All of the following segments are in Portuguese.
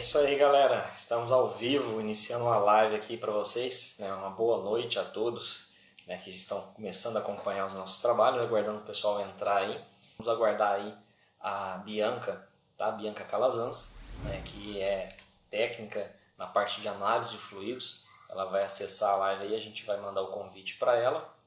isso aí, galera. Estamos ao vivo, iniciando uma live aqui para vocês, né? Uma boa noite a todos, né, que estão começando a acompanhar os nossos trabalhos, aguardando o pessoal entrar aí. Vamos aguardar aí a Bianca, tá? Bianca Calazans, né, que é técnica na parte de análise de fluidos. Ela vai acessar a live aí, a gente vai mandar o convite para ela.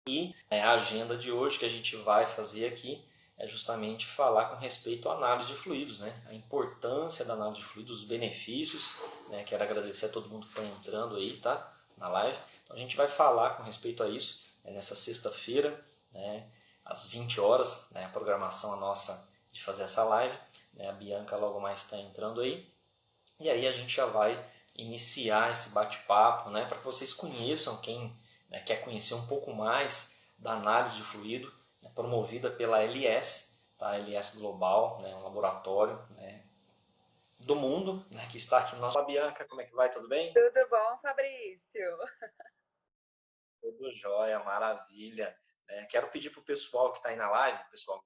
E a agenda de hoje que a gente vai fazer aqui é justamente falar com respeito à análise de fluidos, né? A importância da análise de fluidos, os benefícios, né? Quero agradecer a todo mundo que está entrando aí, tá? Na live. Então a gente vai falar com respeito a isso, né? Nessa sexta-feira, né? Às 20 horas, né? A programação nossa de fazer essa live, né? A Bianca logo mais está entrando aí. E aí a gente já vai iniciar esse bate-papo, né? Para que vocês conheçam quem, né, quer conhecer um pouco mais da análise de fluido, né, promovida pela LS, tá? LS Global, né, um laboratório, né, do mundo, né, que está aqui no nosso... Olá, Bianca, como é que vai? Tudo bem? Tudo bom, Fabrício? Tudo jóia, maravilha. Quero pedir para o pessoal que está aí na live, pessoal,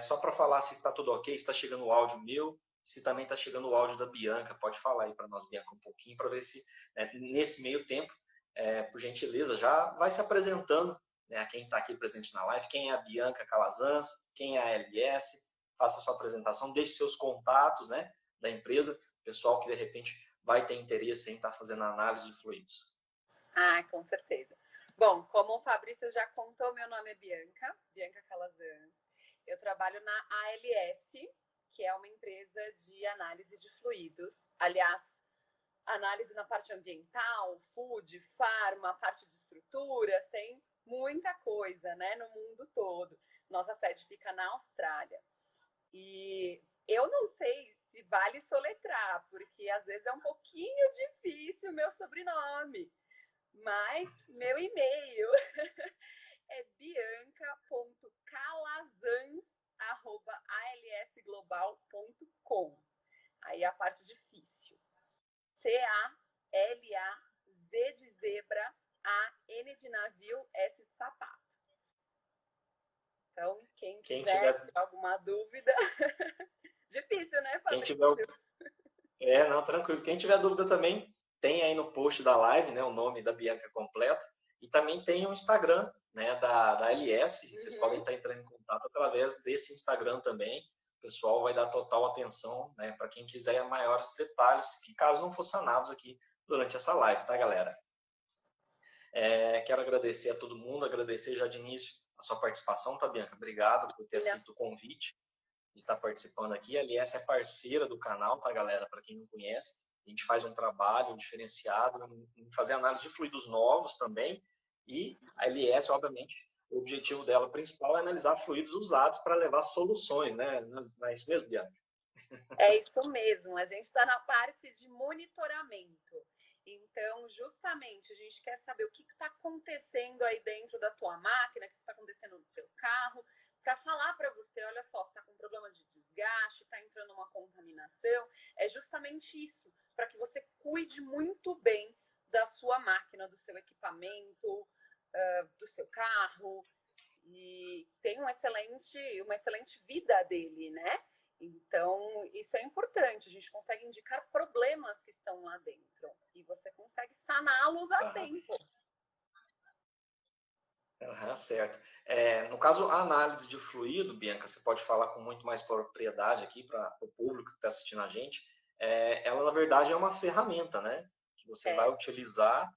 só para falar se está tudo ok, se está chegando o áudio meu, se também está chegando o áudio da Bianca. Pode falar aí para nós, Bianca, um pouquinho, para ver se, né, nesse meio tempo, por gentileza, já vai se apresentando, né, a quem está aqui presente na live, quem é a Bianca Calazans, quem é a LS, faça a sua apresentação, deixe seus contatos, né, da empresa, pessoal que de repente vai ter interesse em estar fazendo análise de fluidos. Ah, com certeza. Bom, como o Fabrício já contou, meu nome é Bianca Calazans. Eu trabalho na ALS, que é uma empresa de análise de fluidos. Aliás, análise na parte ambiental, food, farma, parte de estruturas, tem muita coisa, né, no mundo todo. Nossa sede fica na Austrália. E eu não sei se vale soletrar, porque às vezes é um pouquinho difícil o meu sobrenome. Mas meu e-mail é bianca.calazans@alsglobal.com. Aí a parte difícil. C-A-L-A-Z de zebra, A-N de navio, S de sapato. Então, quem Quem quiser tiver, tirar alguma dúvida... Difícil, né, quem Fabrício? tiver não, tranquilo. Quem tiver dúvida também, tem aí no post da live, né, o nome da Bianca completo. E também tem o Instagram, né, da LS. E vocês podem estar entrando em contato através desse Instagram também. O pessoal vai dar total atenção, né, para quem quiser maiores detalhes, que caso não fossem sanados aqui durante essa live, tá, galera? Quero agradecer a todo mundo, agradecer já de início a sua participação, tá, Bianca? Obrigado por ter aceito o convite de estar participando aqui. A LS é parceira do canal, tá, galera? Para quem não conhece, a gente faz um trabalho diferenciado em fazer análise de fluidos novos também. E a LS, obviamente, o objetivo dela principal é analisar fluidos usados para levar soluções, né? Não é isso mesmo, Bianca? É isso mesmo, a gente está na parte de monitoramento. Então, justamente, a gente quer saber o que está acontecendo aí dentro da tua máquina, o que está acontecendo no teu carro, para falar para você, olha só, você está com problema de desgaste, está entrando uma contaminação. É justamente isso, para que você cuide muito bem da sua máquina, do seu equipamento, do seu carro, e tem uma excelente vida dele, né? Então, isso é importante. A gente consegue indicar problemas que estão lá dentro e você consegue saná-los a Aham. tempo. Certo. No caso, a análise de fluido, Bianca, você pode falar com muito mais propriedade aqui para o público que está assistindo a gente. Ela, na verdade, é uma ferramenta, né? Que você vai É, utilizar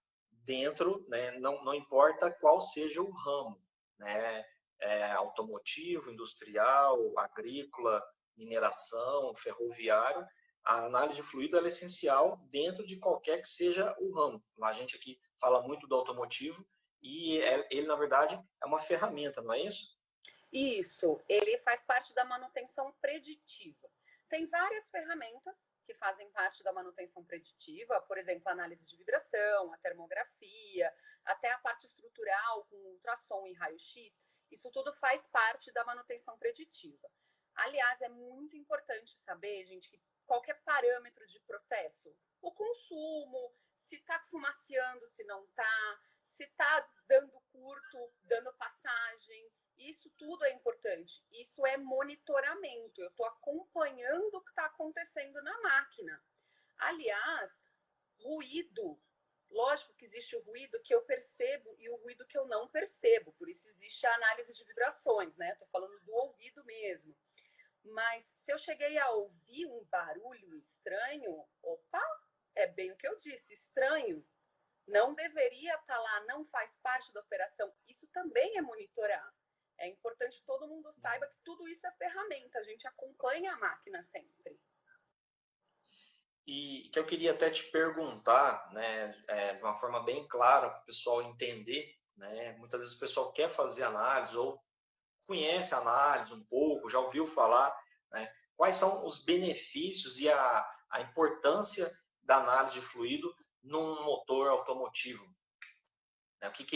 dentro, né? Não importa qual seja o ramo, né? Automotivo, industrial, agrícola, mineração, ferroviário. A análise de fluido é essencial dentro de qualquer que seja o ramo. A gente aqui fala muito do automotivo, e ele, na verdade, é uma ferramenta, não é isso? isso, ele faz parte da manutenção preditiva. Tem várias ferramentas que fazem parte da manutenção preditiva, por exemplo, a análise de vibração, a termografia, até a parte estrutural com ultrassom e raio-x. Isso tudo faz parte da manutenção preditiva. Aliás, é muito importante saber, gente, que qualquer parâmetro de processo, o consumo, se está fumaciando, se não está, se está dando curto, dando passagem, isso tudo é importante. Isso é monitoramento. Eu estou acompanhando o que está acontecendo na máquina. Aliás, ruído. Lógico que existe o ruído que eu percebo e o ruído que eu não percebo. Por isso existe a análise de vibrações, né? Estou falando do ouvido mesmo. Mas se eu cheguei a ouvir um barulho estranho, opa, é bem o que eu disse, estranho. Não deveria estar lá, não faz parte da operação. Isso também é monitorar. É importante que todo mundo saiba que tudo isso é ferramenta. A gente acompanha a máquina sempre. E que eu queria até te perguntar, né, de uma forma bem clara para o pessoal entender, né? Muitas vezes o pessoal quer fazer análise ou conhece a análise um pouco, já ouviu falar, né? Quais são os benefícios e a importância da análise de fluido num motor automotivo? Né? O que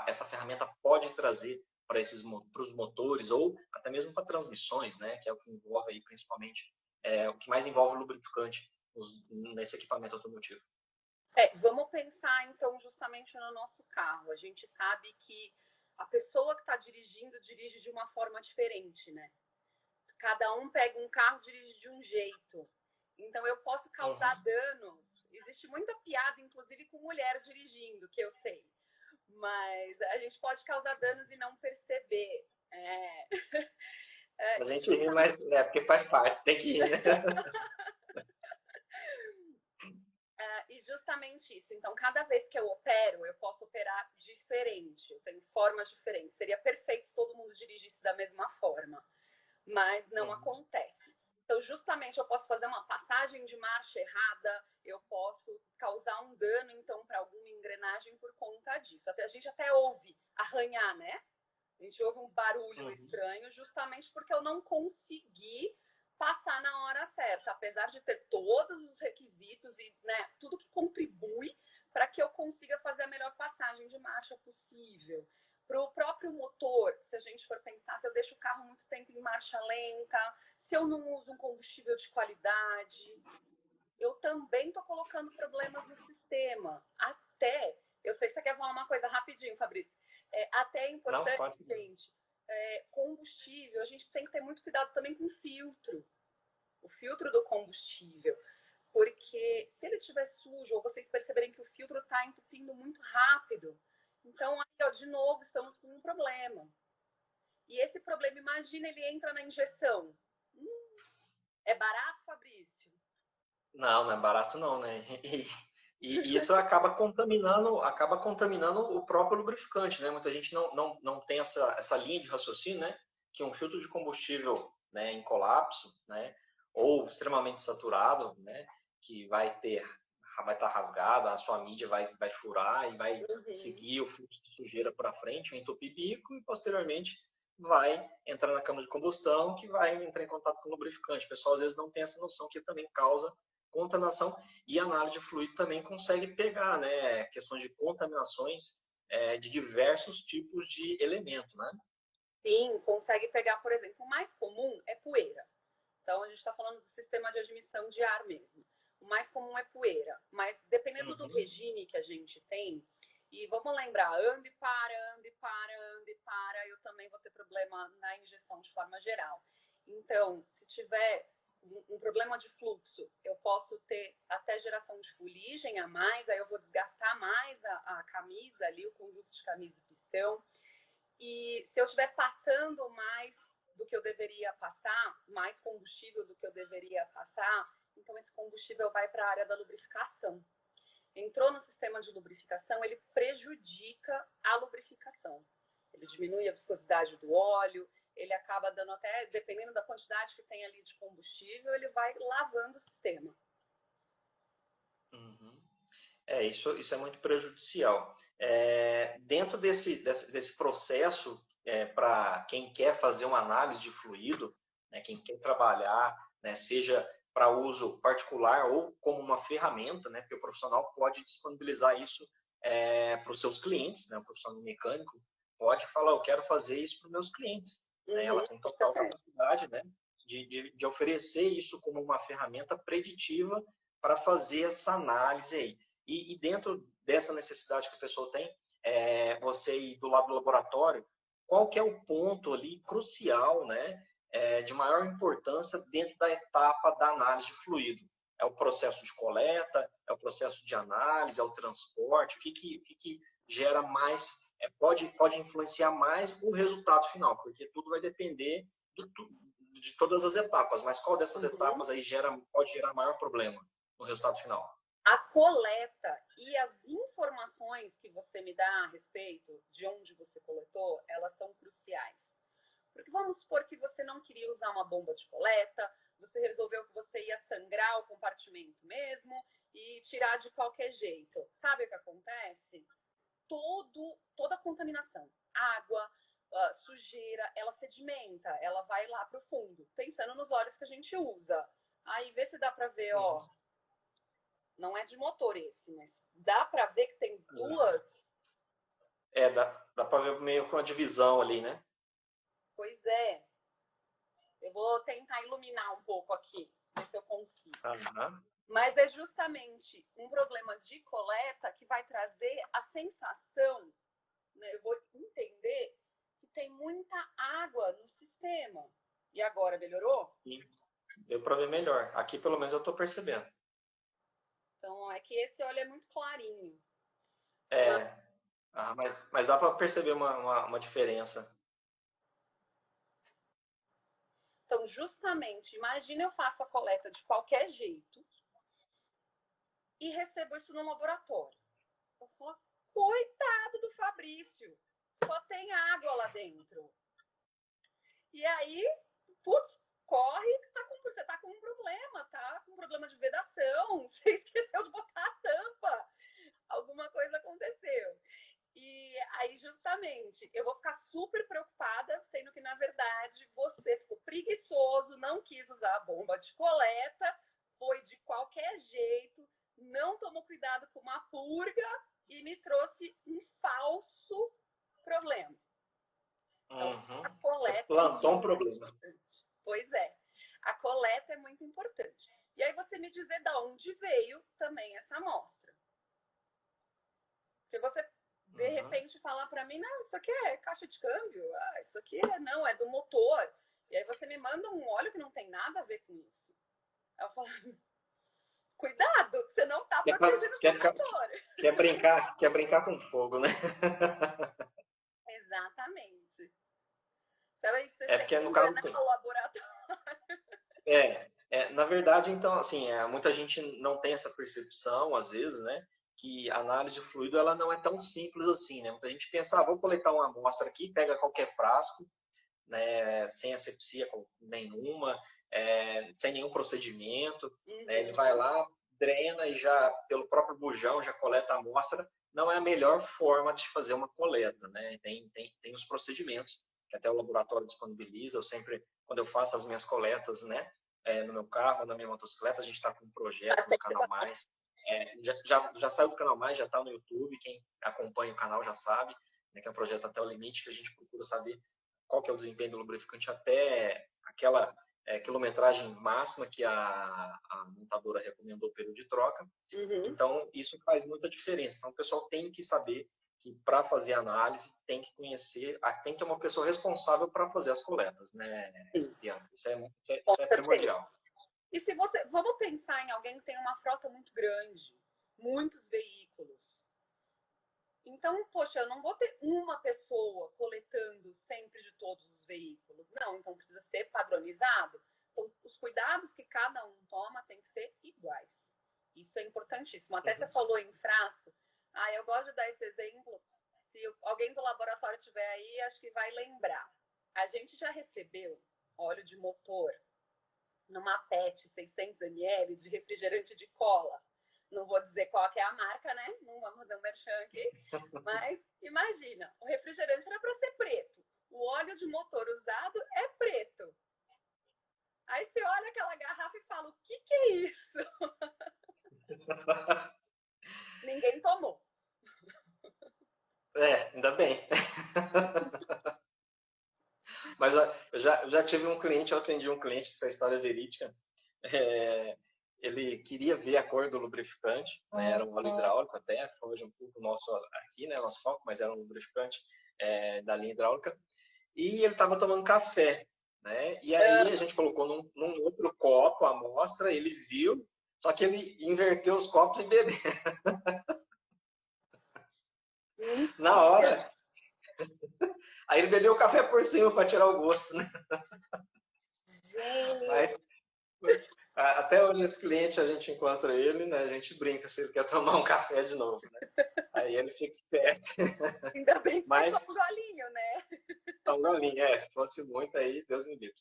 essa ferramenta pode trazer para os motores ou até mesmo para transmissões, né? Que é o que envolve aí principalmente, o que mais envolve o lubrificante nesse equipamento automotivo. Vamos pensar então justamente no nosso carro. A gente sabe que a pessoa que está dirigindo dirige de uma forma diferente, né? Cada um pega um carro e dirige de um jeito. Então eu posso causar danos. Existe muita piada, inclusive com mulher dirigindo, que eu sei. Mas a gente pode causar danos e não perceber. A gente ri, mas porque faz parte, tem que ir, né? E justamente isso. Então, cada vez que eu opero, eu posso operar diferente. Eu tenho formas diferentes. Seria perfeito se todo mundo dirigisse da mesma forma. Mas não acontece. Então, justamente, eu posso fazer uma passagem de marcha errada, eu posso causar um dano, então, para alguma engrenagem por conta disso. A gente até ouve arranhar, né? A gente ouve um barulho estranho justamente porque eu não consegui passar na hora certa, apesar de ter todos os requisitos e, né, tudo que contribui para que eu consiga fazer a melhor passagem de marcha possível. Para o próprio motor, se a gente for pensar, se eu deixo o carro muito tempo em marcha lenta, se eu não uso um combustível de qualidade, eu também estou colocando problemas no sistema. Até, eu sei que você quer falar uma coisa rapidinho, Fabrício, até é importante, gente, combustível, a gente tem que ter muito cuidado também com o filtro do combustível, porque se ele estiver sujo ou vocês perceberem que o filtro está entupindo muito rápido, então aí, ó, de novo, estamos com um problema. E esse problema, imagina, ele entra na injeção. É barato, Fabrício? Não é barato não, né? E isso acaba contaminando o próprio lubrificante, né? Muita gente não tem essa linha de raciocínio, né? Que um filtro de combustível, né, em colapso, né, ou extremamente saturado, né, que vai estar rasgado, a sua mídia vai furar e vai seguir o fluxo de sujeira para frente, o entupir bico e posteriormente vai entrar na câmara de combustão que vai entrar em contato com o lubrificante. O pessoal às vezes não tem essa noção que também causa contaminação, e a análise de fluido também consegue pegar, né, questões de contaminações de diversos tipos de elemento, né? Sim, consegue pegar, por exemplo, o mais comum é poeira. Então, a gente está falando do sistema de admissão de ar mesmo. O mais comum é poeira, mas dependendo do regime que a gente tem, e vamos lembrar, anda e para, anda e para, anda e para, eu também vou ter problema na injeção de forma geral. Então, se tiver um problema de fluxo, eu posso ter até geração de fuligem a mais, aí eu vou desgastar mais a camisa ali, o conjunto de camisa e pistão. E se eu estiver passando mais do que eu deveria passar, mais combustível do que eu deveria passar, então esse combustível vai para a área da lubrificação. Entrou no sistema de lubrificação, ele prejudica a lubrificação. Ele diminui a viscosidade do óleo, ele acaba dando até, dependendo da quantidade que tem ali de combustível, ele vai lavando o sistema. Isso é muito prejudicial. Dentro desse processo, para quem quer fazer uma análise de fluido, né, quem quer trabalhar, né, seja para uso particular ou como uma ferramenta, né, porque o profissional pode disponibilizar isso para os seus clientes, né, o profissional mecânico pode falar, eu quero fazer isso para os meus clientes. Né, ela tem total capacidade, né, de oferecer isso como uma ferramenta preditiva para fazer essa análise aí. E dentro dessa necessidade que a pessoa tem, você ir do lado do laboratório, qual que é o ponto ali crucial, né, de maior importância dentro da etapa da análise de fluido. É o processo de coleta, é o processo de análise, é o transporte, o que gera mais, pode influenciar mais o resultado final, porque tudo vai depender de todas as etapas, mas qual dessas etapas aí pode gerar maior problema no resultado final? A coleta e as informações que você me dá a respeito de onde você coletou, elas são cruciais. Porque vamos supor que você não queria usar uma bomba de coleta, você resolveu que você ia sangrar o compartimento mesmo e tirar de qualquer jeito. Sabe o que acontece? Toda a contaminação, água, sujeira, ela sedimenta, ela vai lá para o fundo, pensando nos óleos que a gente usa. Aí vê se dá para ver, ó, não é de motor esse, mas dá para ver que tem duas. Dá para ver meio com a divisão ali, né? Pois é. Eu vou tentar iluminar um pouco aqui, ver se eu consigo. Mas é justamente um problema de coleta que vai trazer a sensação, né? Eu vou entender que tem muita água no sistema. E agora, melhorou? Sim, deu para ver melhor. Aqui, pelo menos, eu estou percebendo. Então, é que esse óleo é muito clarinho. Mas dá para perceber uma diferença. Então, justamente, imagina eu faço a coleta de qualquer jeito e recebo isso no laboratório. Eu falo, coitado do Fabrício, só tem água lá dentro. E aí, putz, corre, você tá com um problema, tá com um problema de vedação, você esqueceu de botar a tampa, alguma coisa aconteceu. E aí, justamente, eu vou ficar super preocupada, sendo que, na verdade, você ficou preguiçoso, não quis usar a bomba de coleta, foi de qualquer jeito, não tomou cuidado com uma purga e me trouxe um falso problema. Então, a coleta você plantou um problema. Pois é. A coleta é muito importante. E aí você me dizer de onde veio também essa amostra. Porque você, de repente, falar para mim, não, isso aqui é caixa de câmbio, isso aqui é do motor. E aí você me manda um óleo que não tem nada a ver com isso. Aí eu falo, cuidado, que você não está protegendo o seu motor. Quer brincar com fogo, né? Exatamente. Você porque no caso o laboratório. Na verdade, então, assim, muita gente não tem essa percepção, às vezes, né? Que a análise de fluido ela não é tão simples assim, né? Muita gente pensa, vou coletar uma amostra aqui, pega qualquer frasco, né? Sem asepsia nenhuma, sem nenhum procedimento, né? Ele vai lá, drena e já, pelo próprio bujão, já coleta a amostra. Não é a melhor forma de fazer uma coleta, né? Tem os procedimentos que até o laboratório disponibiliza. Eu sempre, quando eu faço as minhas coletas, né? No meu carro, na minha motocicleta, a gente está com um projeto no Canal Mais. Já saiu do Canal Mais, já está no YouTube. Quem acompanha o canal já sabe, né, que é um projeto até o limite, que a gente procura saber qual que é o desempenho do lubrificante até aquela quilometragem máxima que a montadora recomendou o período de troca. Então, isso faz muita diferença. Então, o pessoal tem que saber que para fazer análise tem que conhecer, tem que ter uma pessoa responsável para fazer as coletas, né, Bianca? Isso é primordial. E se vamos pensar em alguém que tem uma frota muito grande, muitos veículos. Então, poxa, eu não vou ter uma pessoa coletando sempre de todos os veículos. Não, então precisa ser padronizado. Então, os cuidados que cada um toma tem que ser iguais. Isso é importantíssimo. Até você falou em frasco. Eu gosto de dar esse exemplo. Se alguém do laboratório estiver aí, acho que vai lembrar. A gente já recebeu óleo de motor numa PET 600 ml de refrigerante de cola. Não vou dizer qual que é a marca, né? Não vamos fazer um merchan aqui. Mas imagina, o refrigerante era para ser preto. O óleo de motor usado é preto. Aí você olha aquela garrafa e fala, o que é isso? Ninguém tomou. Ainda bem. Mas eu já tive um cliente, eu atendi um cliente, essa história verídica. Ele queria ver a cor do lubrificante, né? Era um óleo hidráulico até, hoje um pouco nosso aqui, né? Nosso foco, mas era um lubrificante. da linha hidráulica, e ele estava tomando café, né? E aí a gente colocou num outro copo a amostra, ele viu, só que ele inverteu os copos e bebeu. Na Mentira. hora. Aí ele bebeu o café por cima para tirar o gosto, né? Gente, Mas até hoje esse cliente a gente encontra ele, né? A gente brinca se ele quer tomar um café de novo, né? Aí ele fica esperto. ainda bem que foi só Mas um golinho, né? tá um galinho, se fosse muito aí, Deus me livre.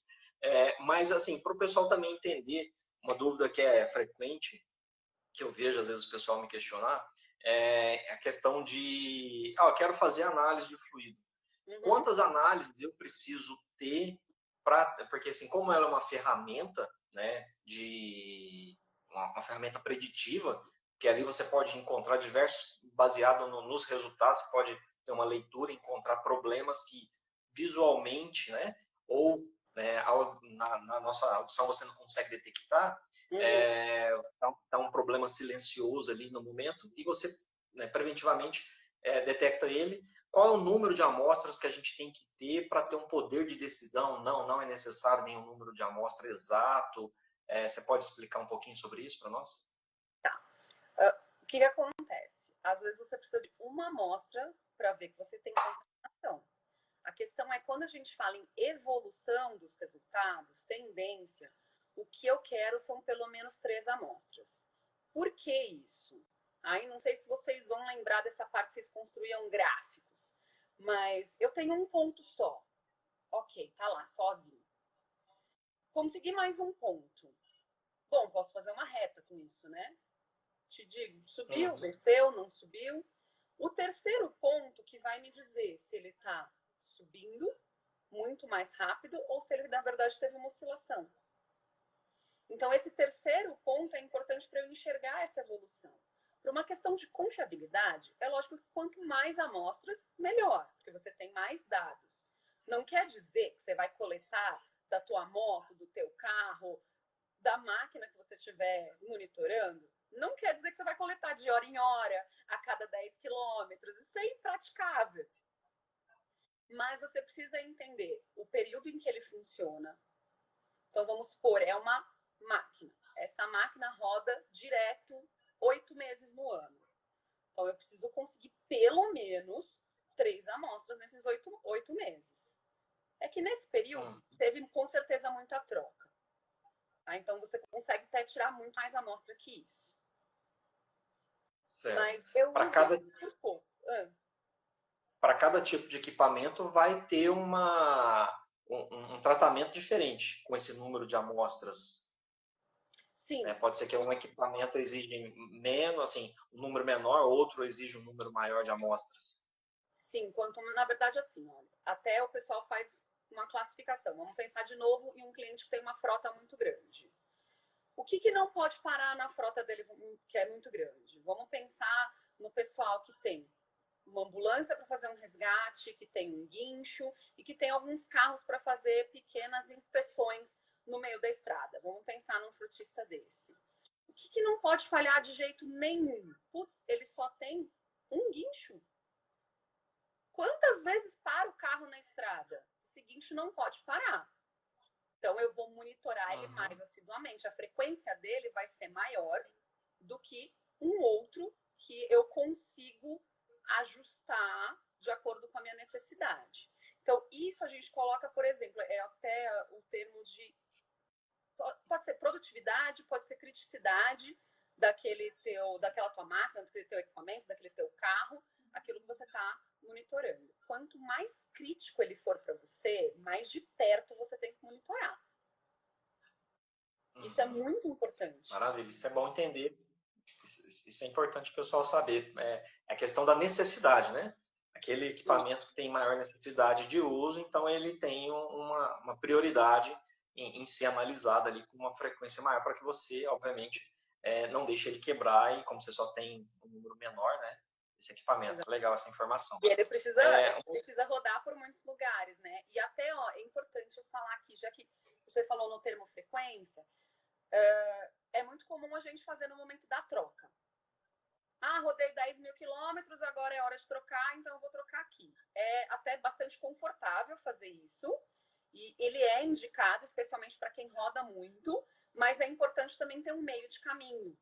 Mas assim, para o pessoal também entender, uma dúvida que é frequente, que eu vejo às vezes o pessoal me questionar, é a questão de, eu quero fazer análise de fluido. Uhum. Quantas análises eu preciso ter para, porque assim, como ela é uma ferramenta, né, de uma ferramenta preditiva, que ali você pode encontrar diversos, baseado nos resultados, você pode ter uma leitura, encontrar problemas que visualmente, né, ou né, na nossa audição você não consegue detectar, Uhum. tá um problema silencioso ali no momento e você, né, preventivamente detecta ele. Qual é o número de amostras que a gente tem que ter para ter um poder de decisão? Não é necessário nenhum número de amostra exato. Você pode explicar um pouquinho sobre isso para nós? Tá. O que acontece? Às vezes você precisa de uma amostra para ver que você tem contaminação. A questão é quando a gente fala em evolução dos resultados, tendência, o que eu quero são pelo menos 3 amostras. Por que isso? Aí não sei se vocês vão lembrar dessa parte que vocês construíam gráficos, mas eu tenho um ponto só. Ok, tá lá, sozinho. Consegui mais um ponto. Bom, posso fazer uma reta com isso, né? Te digo, subiu, desceu, não subiu. O terceiro ponto que vai me dizer se ele está subindo muito mais rápido ou se ele, na verdade, teve uma oscilação. Então, esse terceiro ponto é importante para eu enxergar essa evolução. Por uma questão de confiabilidade, é lógico que quanto mais amostras, melhor, porque você tem mais dados. Não quer dizer que você vai coletar da tua moto, do teu carro, da máquina que você estiver monitorando, não quer dizer que você vai coletar de hora em hora, a cada 10 quilômetros. Isso é impraticável. Mas você precisa entender o período em que ele funciona. Então, vamos supor, é uma máquina. Essa máquina roda direto 8 meses no ano. Então, eu preciso conseguir pelo menos 3 amostras nesses 8 meses. É que nesse período teve com certeza muita troca. Então, você consegue até tirar muito mais amostra que isso. Certo. Mas eu Para uso cada, por pouco. para cada tipo de equipamento vai ter um tratamento diferente com esse número de amostras. Sim, Pode ser que um equipamento exija menos, assim, um número menor, outro exige um número maior de amostras. sim. Quanto, na verdade, assim, olha, até o pessoal faz uma classificação. Vamos pensar de novo em um cliente que tem uma frota muito grande. O que não pode parar na frota dele, que é muito grande? Vamos pensar no pessoal que tem uma ambulância para fazer um resgate, que tem um guincho e que tem alguns carros para fazer pequenas inspeções no meio da estrada. Vamos pensar num frutista desse. O que não pode falhar de jeito nenhum? Putz, ele só tem um guincho. Quantas vezes para o carro na estrada? Esse guincho não pode parar. Então, eu vou monitorar ele mais assiduamente. A frequência dele vai ser maior do que um outro que eu consigo ajustar de acordo com a minha necessidade. Então, isso a gente coloca, por exemplo, é até o termo de... Pode ser produtividade, pode ser criticidade daquela tua máquina, daquele teu equipamento, daquele teu carro, aquilo que você está monitorando. Quanto mais crítico ele for para você, mais de perto você tem que monitorar. Isso é muito importante. Maravilha, isso é bom entender. Isso é importante o pessoal saber. É a questão da necessidade, né? Aquele equipamento que tem maior necessidade de uso, então ele tem uma prioridade em ser analisado ali com uma frequência maior para que você, obviamente, não deixe ele quebrar e como você só tem um número menor, né? Esse equipamento. Exato. Legal essa informação. E ele precisa rodar por muitos lugares, né? E até, ó, é importante eu falar aqui, já que você falou no termo frequência, é muito comum a gente fazer no momento da troca. Rodei 10 mil quilômetros, agora é hora de trocar, então eu vou trocar aqui. é até bastante confortável fazer isso. E ele é indicado especialmente para quem roda muito, mas é importante também ter um meio de caminho.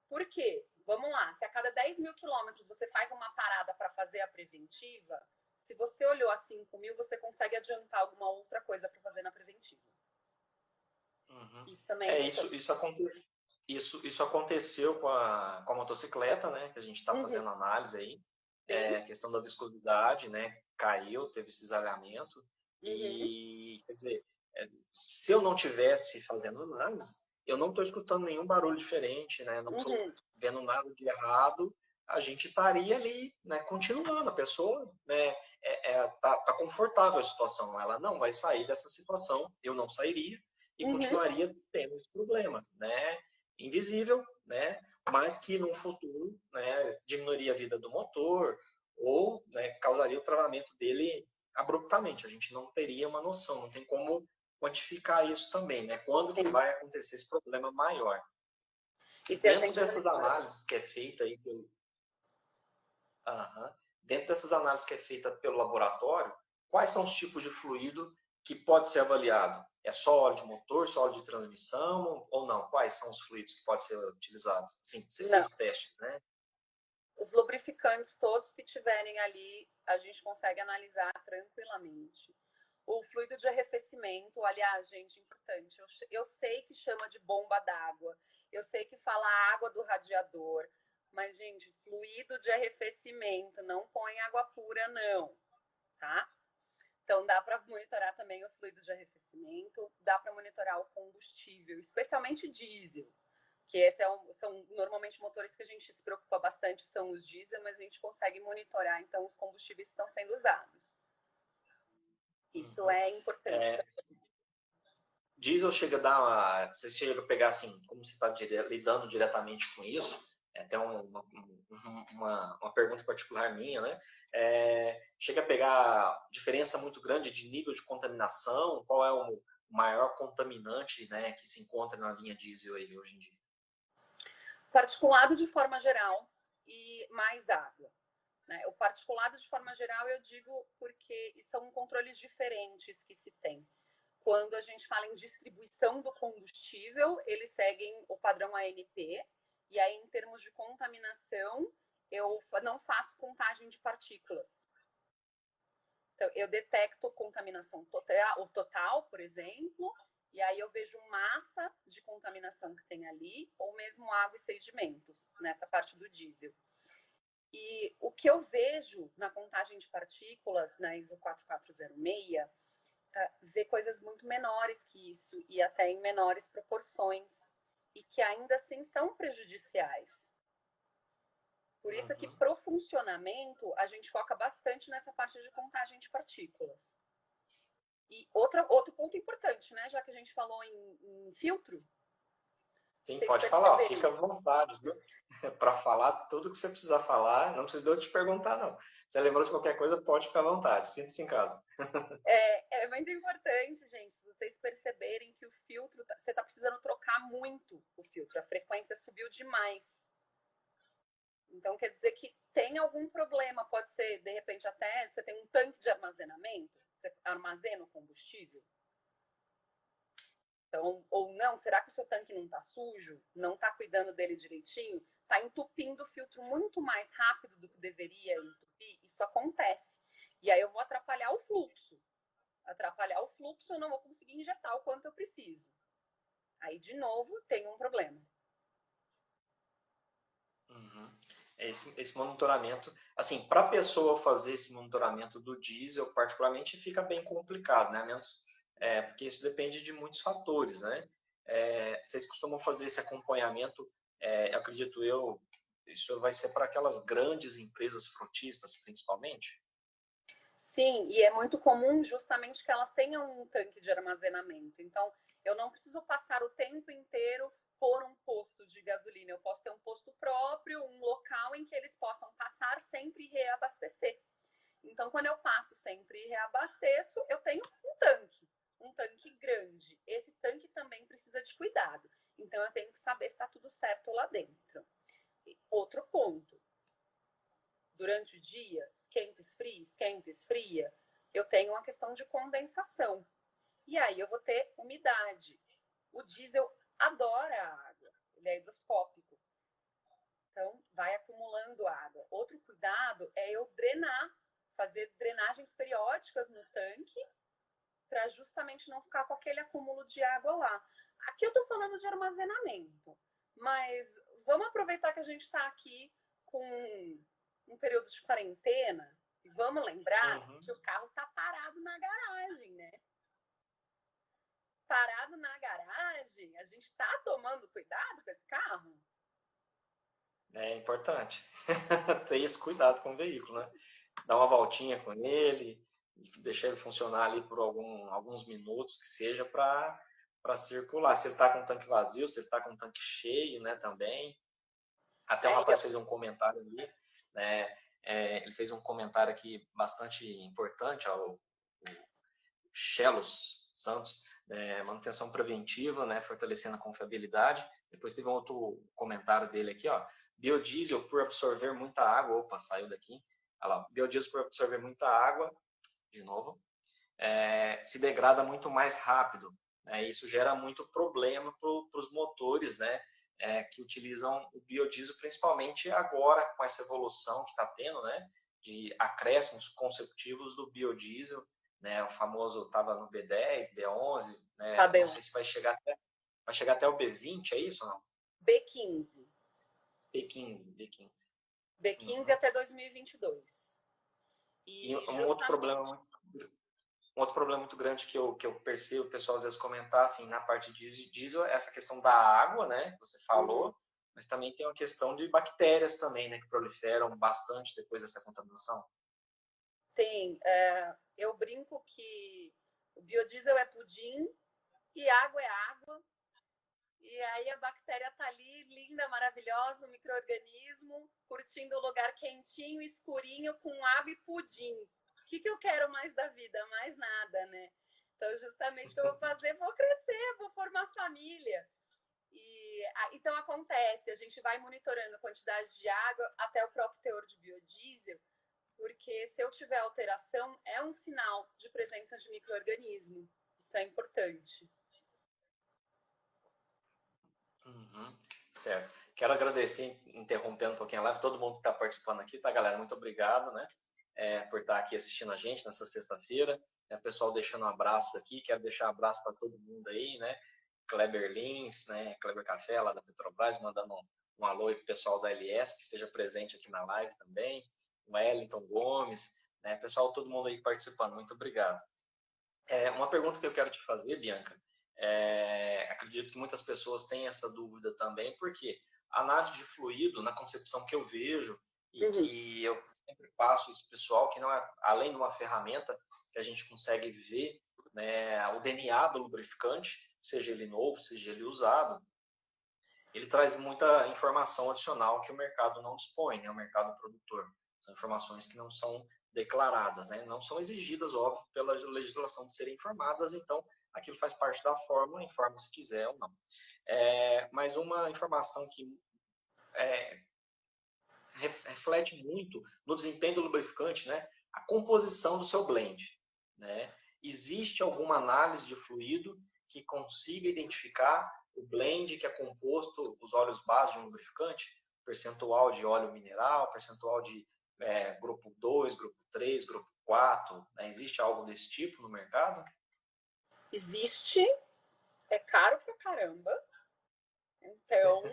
Por quê? Vamos lá, se a cada 10 mil quilômetros você faz uma parada para fazer a preventiva, se você olhou a 5 mil, você consegue adiantar alguma outra coisa para fazer na preventiva. Uhum. Isso também é importante. Isso aconteceu com a motocicleta, né? Que a gente está fazendo análise aí. Questão da viscosidade, né? Caiu, teve cisalhamento. E, quer dizer, se eu não tivesse fazendo análise, eu não estou escutando nenhum barulho diferente, né? Não estou vendo nada de errado. A gente estaria ali, né? Continuando. A pessoa, né? Tá confortável a situação. Ela não vai sair dessa situação. Eu não sairia e continuaria tendo esse problema, né? Invisível, né? Mas que no futuro, né, diminuiria a vida do motor ou, né, causaria o travamento dele abruptamente. A gente não teria uma noção, não tem como quantificar isso também, né? Quando que vai acontecer esse problema maior? E se Dentro dessas análises que é feita aí pelo... Dentro dessas análises que é feita pelo laboratório, quais são os tipos de fluido que pode ser avaliado? É só óleo de motor, só óleo de transmissão ou não? Quais são os fluidos que podem ser utilizados? Sim, ser feito testes, né? Os lubrificantes todos que tiverem ali, a gente consegue analisar tranquilamente. O fluido de arrefecimento, aliás, gente, importante. Eu sei que chama de bomba d'água, eu sei que fala água do radiador, mas, gente, fluido de arrefecimento, não põe água pura, não, tá? Então, dá para monitorar também o fluido de arrefecimento, dá para monitorar o combustível, especialmente diesel, que são normalmente motores que a gente se preocupa bastante, são os diesel, mas a gente consegue monitorar, então, os combustíveis que estão sendo usados. Isso é importante. Diesel chega a dar você chega a pegar assim, como você está lidando diretamente com isso, até uma pergunta particular minha, né? Chega a pegar diferença muito grande de nível de contaminação? Qual é o maior contaminante, né, que se encontra na linha diesel aí hoje em dia? Particulado de forma geral e mais água. Né? O particulado de forma geral eu digo porque são controles diferentes que se tem. Quando a gente fala em distribuição do combustível, eles seguem o padrão ANP, e aí em termos de contaminação, eu não faço contagem de partículas. Então, eu detecto contaminação total, por exemplo, e aí eu vejo massa de contaminação que tem ali, ou mesmo água e sedimentos, nessa parte do diesel. E o que eu vejo na contagem de partículas, na ISO 4406, vê coisas muito menores que isso, e até em menores proporções, e que ainda assim são prejudiciais. Por isso que, para o funcionamento, a gente foca bastante nessa parte de contagem de partículas. E outro ponto importante, né? Já que a gente falou em filtro. Sim, pode falar, fica à vontade, viu? Para falar tudo que você precisar falar, não precisa eu te perguntar, não. Se lembrou de qualquer coisa, pode ficar à vontade, sinta-se em casa. É muito importante, gente, vocês perceberem que o filtro, você está precisando trocar muito o filtro, a frequência subiu demais. Então, quer dizer que tem algum problema, pode ser, de repente, até você tem um tanque de armazenamento, você armazena o combustível. Então, ou não, será que o seu tanque não está sujo? Não está cuidando dele direitinho? Está entupindo o filtro muito mais rápido do que deveria entupir? Isso acontece. E aí eu vou atrapalhar o fluxo. Atrapalhar o fluxo, eu não vou conseguir injetar o quanto eu preciso. Aí, de novo, tem um problema. Esse monitoramento, assim, para a pessoa fazer esse monitoramento do diesel, particularmente, fica bem complicado, né? Porque isso depende de muitos fatores, né? Vocês costumam fazer esse acompanhamento, acredito eu, isso vai ser para aquelas grandes empresas frotistas, principalmente? Sim, e é muito comum justamente que elas tenham um tanque de armazenamento. Então, eu não preciso passar o tempo inteiro por um posto de gasolina. Eu posso ter um posto próprio, um local em que eles possam passar sempre e reabastecer. Então, quando eu passo sempre e reabasteço, eu tenho um tanque grande. Esse tanque também precisa de cuidado. Então, eu tenho que saber se está tudo certo lá dentro. Outro ponto. Durante o dia, esquenta, esquenta, esfria, eu tenho uma questão de condensação. E aí eu vou ter umidade. O diesel adora a água, ele é higroscópico. Então, vai acumulando água. Outro cuidado é eu drenar, fazer drenagens periódicas no tanque, para justamente não ficar com aquele acúmulo de água lá. Aqui eu estou falando de armazenamento, mas vamos aproveitar que a gente está aqui com um período de quarentena e vamos lembrar que o carro está parado na garagem, né? Parado na garagem, a gente está tomando cuidado com esse carro? É importante ter esse cuidado com o veículo, né? Dar uma voltinha com ele, deixar ele funcionar ali por alguns minutos que seja para circular. Se ele está com o tanque vazio, se ele está com o tanque cheio, né, também. Até o rapaz fez um comentário ali, né? Ele fez um comentário aqui bastante importante ao Chelos Santos, manutenção preventiva, né, fortalecendo a confiabilidade. Depois teve um outro comentário dele aqui, ó, biodiesel por absorver muita água, opa, saiu daqui, olha lá, biodiesel por absorver muita água, de novo, se degrada muito mais rápido, né, isso gera muito problema para os motores, né, que utilizam o biodiesel, principalmente agora com essa evolução que está tendo, né, de acréscimos consecutivos do biodiesel, né, o famoso estava no B10, B11, né, Tá, não sei se vai chegar até o B20, é isso ou não? B15. B15. B15 até 2022. E um outro problema muito grande que eu percebo o pessoal às vezes comentar assim, na parte de diesel é essa questão da água, né, que você falou, mas também tem uma questão de bactérias também, né, que proliferam bastante depois dessa contaminação. Tem. Eu brinco que o biodiesel é pudim e água é água. E aí a bactéria tá ali, linda, maravilhosa, um micro-organismo, curtindo o lugar quentinho, escurinho, com água e pudim. O que eu quero mais da vida? Mais nada, né? Então, justamente o que eu vou fazer, vou crescer, vou formar família. Então, acontece, a gente vai monitorando a quantidade de água até o próprio teor de biodiesel, porque se eu tiver alteração, é um sinal de presença de micro-organismo. Isso é importante. Certo. Quero agradecer, interrompendo um pouquinho a live, todo mundo que está participando aqui, tá, galera? Muito obrigado, né, por estar aqui assistindo a gente nessa sexta-feira. Pessoal deixando um abraço aqui, quero deixar um abraço para todo mundo aí, né? Kleber Lins, né? Kleber Café, lá da Petrobras, mandando um alô aí pro pessoal da LS, que esteja presente aqui na live também. O Wellington Gomes, né? Pessoal, todo mundo aí participando, muito obrigado. Uma pergunta que eu quero te fazer, Bianca, acredito que muitas pessoas têm essa dúvida também, porque a análise de fluido, na concepção que eu vejo, e que eu sempre passo isso pessoal, que não é, além de uma ferramenta que a gente consegue ver, né, o DNA do lubrificante, seja ele novo, seja ele usado, ele traz muita informação adicional que o mercado não dispõe, né, o mercado produtor. São informações que não são declaradas, né, não são exigidas, óbvio, pela legislação de serem informadas, então aquilo faz parte da fórmula, informa se quiser ou não. Mas uma informação que reflete muito no desempenho do lubrificante, né, a composição do seu blend, né? Existe alguma análise de fluido que consiga identificar o blend que é composto, os óleos base de um lubrificante, percentual de óleo mineral, percentual de grupo 2, grupo 3, grupo 4, né? Existe algo desse tipo no mercado? Existe, é caro pra caramba, então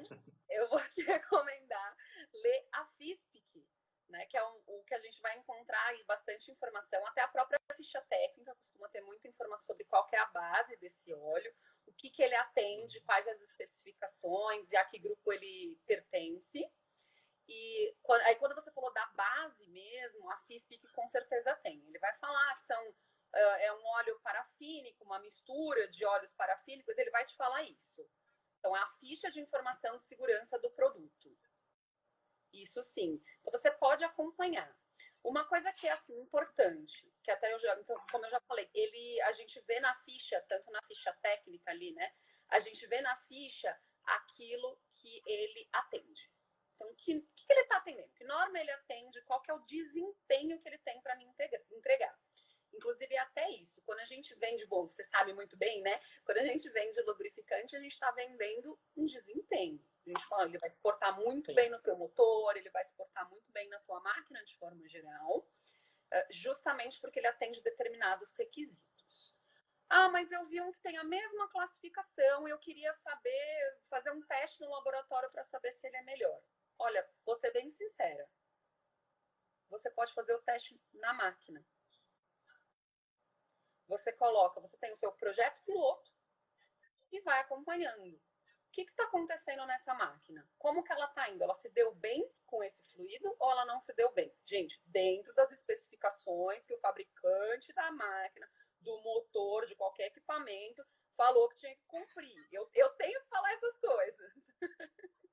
eu vou te recomendar ler a FISPIC, né, que é o que a gente vai encontrar aí bastante informação, até a própria ficha técnica costuma ter muita informação sobre qual que é a base desse óleo, o que ele atende, quais as especificações e a que grupo ele pertence. E aí quando você falou da base mesmo, a FISPIC com certeza tem. Ele vai falar que é um óleo parafínico, uma mistura de óleos parafínicos, ele vai te falar isso. Então, é a ficha de informação de segurança do produto. Isso sim. Então, você pode acompanhar. Uma coisa que é assim, importante, que até então, como eu já falei, a gente vê na ficha, tanto na ficha técnica ali, né? A gente vê na ficha aquilo que ele atende. Então, o que ele está atendendo? Que norma ele atende? Qual que é o desempenho que ele tem para me vende, bom, você sabe muito bem, né? Quando a gente vende lubrificante, a gente está vendendo um desempenho. A gente fala, ele vai se portar muito bem no teu motor, ele vai se portar muito bem na tua máquina de forma geral, justamente porque ele atende determinados requisitos. Ah, mas eu vi um que tem a mesma classificação, eu queria saber, fazer um teste no laboratório para saber se ele é melhor. Olha, vou ser bem sincera. Você pode fazer o teste na máquina. Você coloca, você tem o seu projeto piloto e vai acompanhando. O que está acontecendo nessa máquina? Como que ela está indo? Ela se deu bem com esse fluido ou ela não se deu bem? Gente, dentro das especificações que o fabricante da máquina, do motor, de qualquer equipamento, falou que tinha que cumprir. Eu tenho que falar essas coisas.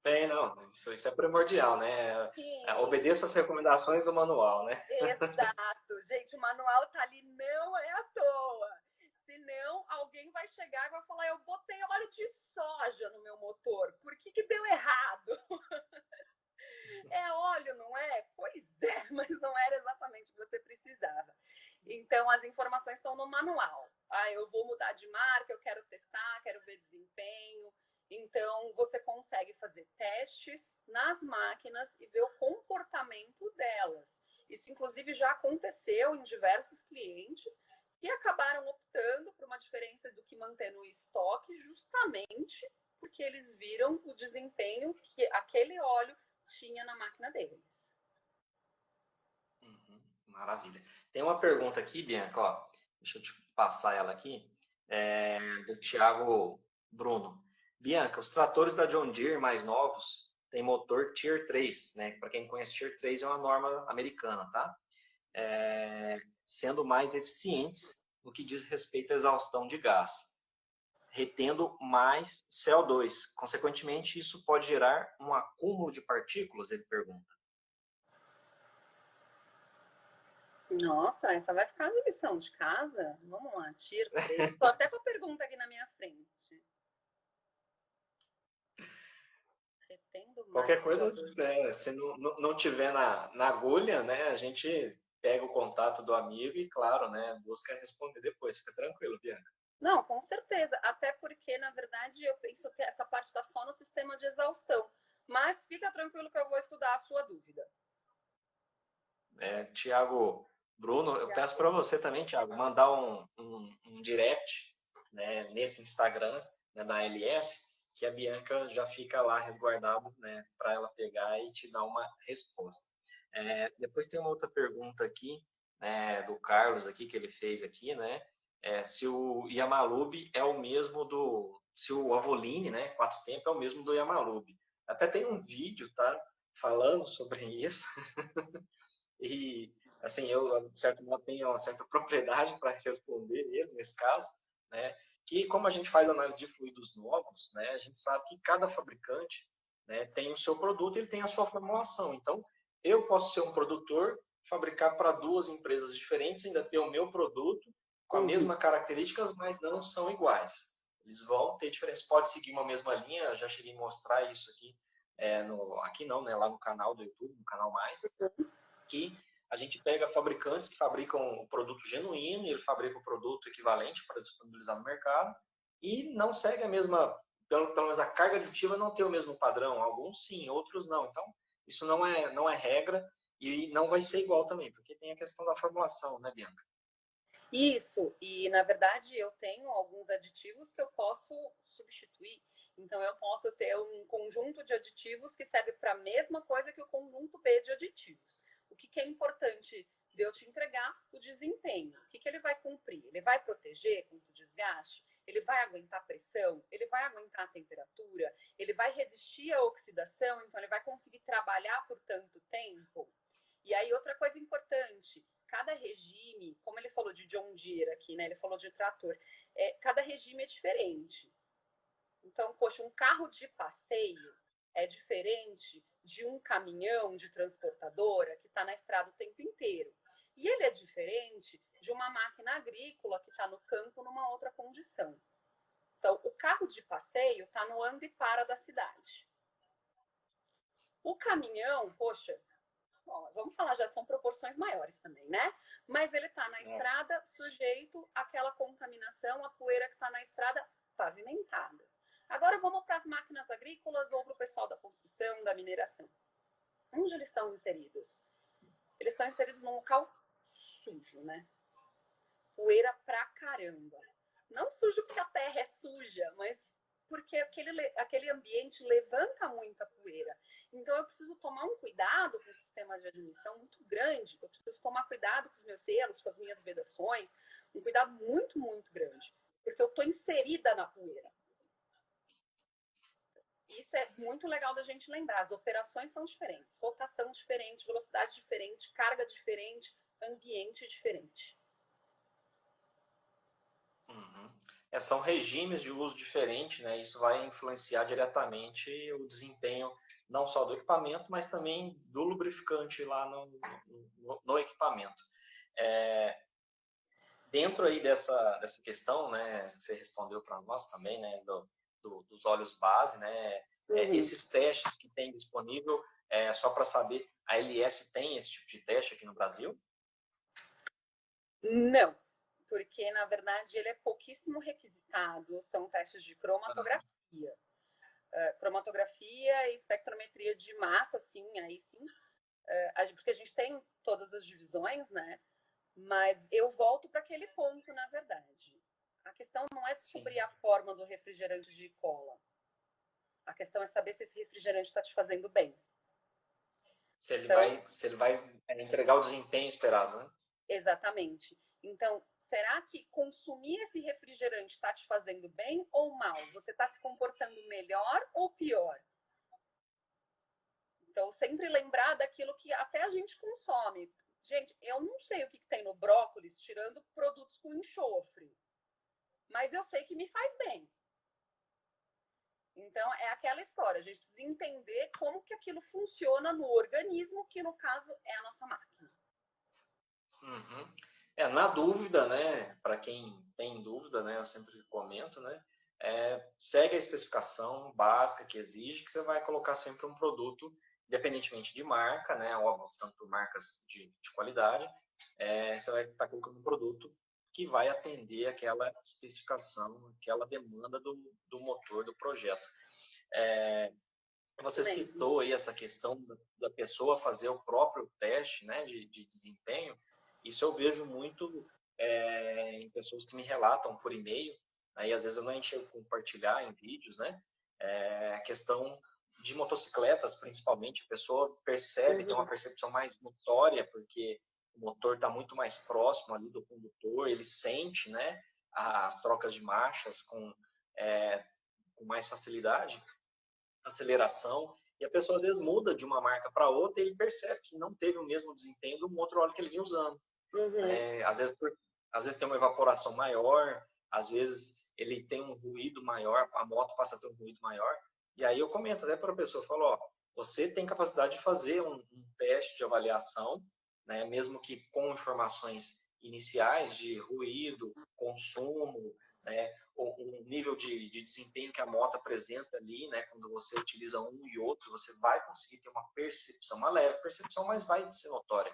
Bem, não, isso é primordial, né? Sim. Obedeça as recomendações do manual, né? Exato. Gente, o manual tá ali, não é à toa. Senão, alguém vai chegar e vai falar, eu botei óleo de soja no meu motor. Por que que deu errado? É óleo, não é? Pois é, mas não era exatamente o que você precisava. Então, as informações estão no manual. Ah, eu vou mudar de marca, eu quero testar, quero ver desempenho. Então, você consegue fazer testes nas máquinas e ver o comportamento delas. Isso, inclusive, já aconteceu em diversos clientes que acabaram optando por uma diferença do que manter no estoque, justamente porque eles viram o desempenho que aquele óleo tinha na máquina deles. Maravilha. Tem uma pergunta aqui, Bianca, ó, deixa eu te passar ela aqui, do Thiago Bruno. Bianca, os tratores da John Deere mais novos têm motor Tier 3, né? Para quem conhece, Tier 3 é uma norma americana, tá? Sendo mais eficientes no que diz respeito à exaustão de gás, retendo mais CO2. Consequentemente, isso pode gerar um acúmulo de partículas, ele pergunta. Nossa, essa vai ficar na lição de casa? Vamos lá, Tier 3. Estou até com a pergunta aqui na minha frente. Retendo mais Qualquer coisa, CO2. se não tiver na agulha, né, a gente pega o contato do amigo e, claro, né, busca responder depois. Fica tranquilo, Bianca. Não, com certeza. Até porque, na verdade, eu penso que essa parte está só no sistema de exaustão. Mas fica tranquilo que eu vou estudar a sua dúvida. Tiago Bruno, eu peço para você também, Tiago, mandar um direct, né, nesse Instagram, né, da LS, que a Bianca já fica lá resguardado, né, para ela pegar e te dar uma resposta. Depois tem uma outra pergunta aqui, né, do Carlos aqui, que ele fez aqui, né, se o Yamalube é o mesmo se o Avoline, né, 4 tempo é o mesmo do Yamalube. Até tem um vídeo, tá, falando sobre isso. E, assim, eu, de certo modo, tenho uma certa propriedade para responder ele, nesse caso, né? Que, como a gente faz análise de fluidos novos, né, a gente sabe que cada fabricante, né, tem o seu produto e ele tem a sua formulação. Então, eu posso ser um produtor, fabricar para 2 empresas diferentes, ainda ter o meu produto com a mesma características, mas não são iguais. Eles vão ter diferença. Pode seguir uma mesma linha, eu já cheguei a mostrar isso aqui, aqui não, né, lá no canal do YouTube, no canal Mais, que a gente pega fabricantes que fabricam o produto genuíno e ele fabrica o produto equivalente para disponibilizar no mercado e não segue a mesma, pelo menos a carga aditiva não tem o mesmo padrão. Alguns sim, outros não. Então, isso não é regra e não vai ser igual também, porque tem a questão da formulação, né, Bianca? Isso, e na verdade eu tenho alguns aditivos que eu posso substituir. Então eu posso ter um conjunto de aditivos que serve para a mesma coisa que o conjunto B de aditivos. O que é importante de eu te entregar? O desempenho. O que ele vai cumprir? Ele vai proteger contra o desgaste? Ele vai aguentar pressão? Ele vai aguentar a temperatura? Ele vai resistir à oxidação? Então ele vai conseguir trabalhar por tanto tempo? E aí outra coisa importante, cada regime, como ele falou de John Deere aqui, né? Ele falou de trator, cada regime é diferente. Então, poxa, um carro de passeio é diferente de um caminhão de transportadora que está na estrada o tempo inteiro. E ele é diferente de uma máquina agrícola que está no campo numa outra condição. Então, o carro de passeio está no anda e para da cidade. O caminhão, poxa, ó, vamos falar, já são proporções maiores também, né? Mas ele está na estrada sujeito àquela contaminação, a poeira que está na estrada pavimentada. Agora vamos para as máquinas agrícolas ou para o pessoal da construção, da mineração. Onde eles estão inseridos? Eles estão inseridos num local sujo, né? Poeira pra caramba. Não sujo porque a terra é suja, mas porque aquele ambiente levanta muita poeira. Então eu preciso tomar um cuidado com o sistema de admissão muito grande. Eu preciso tomar cuidado com os meus selos, com as minhas vedações, um cuidado muito, muito grande. Porque eu estou inserida na poeira. Isso é muito legal da gente lembrar. As operações são diferentes, rotação diferente, velocidade diferente, carga diferente, ambiente diferente. São regimes de uso diferentes, né? Isso vai influenciar diretamente o desempenho não só do equipamento, mas também do lubrificante lá no equipamento. Dentro aí dessa questão, né, você respondeu para nós também, né, dos óleos base, né, esses testes que tem disponível, só para saber, a LS tem esse tipo de teste aqui no Brasil? Não, porque na verdade ele é pouquíssimo requisitado, são testes de cromatografia. Cromatografia e espectrometria de massa, sim, aí sim, porque a gente tem todas as divisões, né? Mas eu volto para aquele ponto, na verdade. A questão não é descobrir a forma do refrigerante de cola. A questão é saber se esse refrigerante está te fazendo bem. Se ele vai entregar o desempenho esperado, né? Exatamente. Então, será que consumir esse refrigerante está te fazendo bem ou mal? Você está se comportando melhor ou pior? Então, sempre lembrar daquilo que até a gente consome. Gente, eu não sei o que tem no brócolis, tirando produtos com enxofre. Mas eu sei que me faz bem. Então, é aquela história. A gente precisa entender como que aquilo funciona no organismo, que no caso é a nossa máquina. Na dúvida, né, para quem tem dúvida, né, eu sempre comento, né, segue a especificação básica que exige, que você vai colocar sempre um produto, independentemente de marca, né, óbvio, tanto por marcas de qualidade, você vai estar colocando um produto que vai atender aquela especificação, aquela demanda do motor do projeto. Você citou aí essa questão da pessoa fazer o próprio teste, né, de desempenho. Isso eu vejo muito em pessoas que me relatam por e-mail, aí às vezes eu não chego a compartilhar em vídeos, né? A questão de motocicletas, principalmente, a pessoa percebe, tem uma percepção mais notória, porque o motor está muito mais próximo ali do condutor, ele sente, né, as trocas de marchas com mais facilidade, aceleração, e a pessoa às vezes muda de uma marca para outra e ele percebe que não teve o mesmo desempenho do outro óleo que ele vinha usando. Às vezes tem uma evaporação maior, às vezes ele tem um ruído maior, a moto passa a ter um ruído maior, e aí eu comento até para a pessoa, falo, ó, você tem capacidade de fazer um teste de avaliação, né, mesmo que com informações iniciais de ruído, consumo, né, o nível de desempenho que a moto apresenta ali, né, quando você utiliza um e outro, você vai conseguir ter uma percepção, uma leve percepção, mas vai ser notória.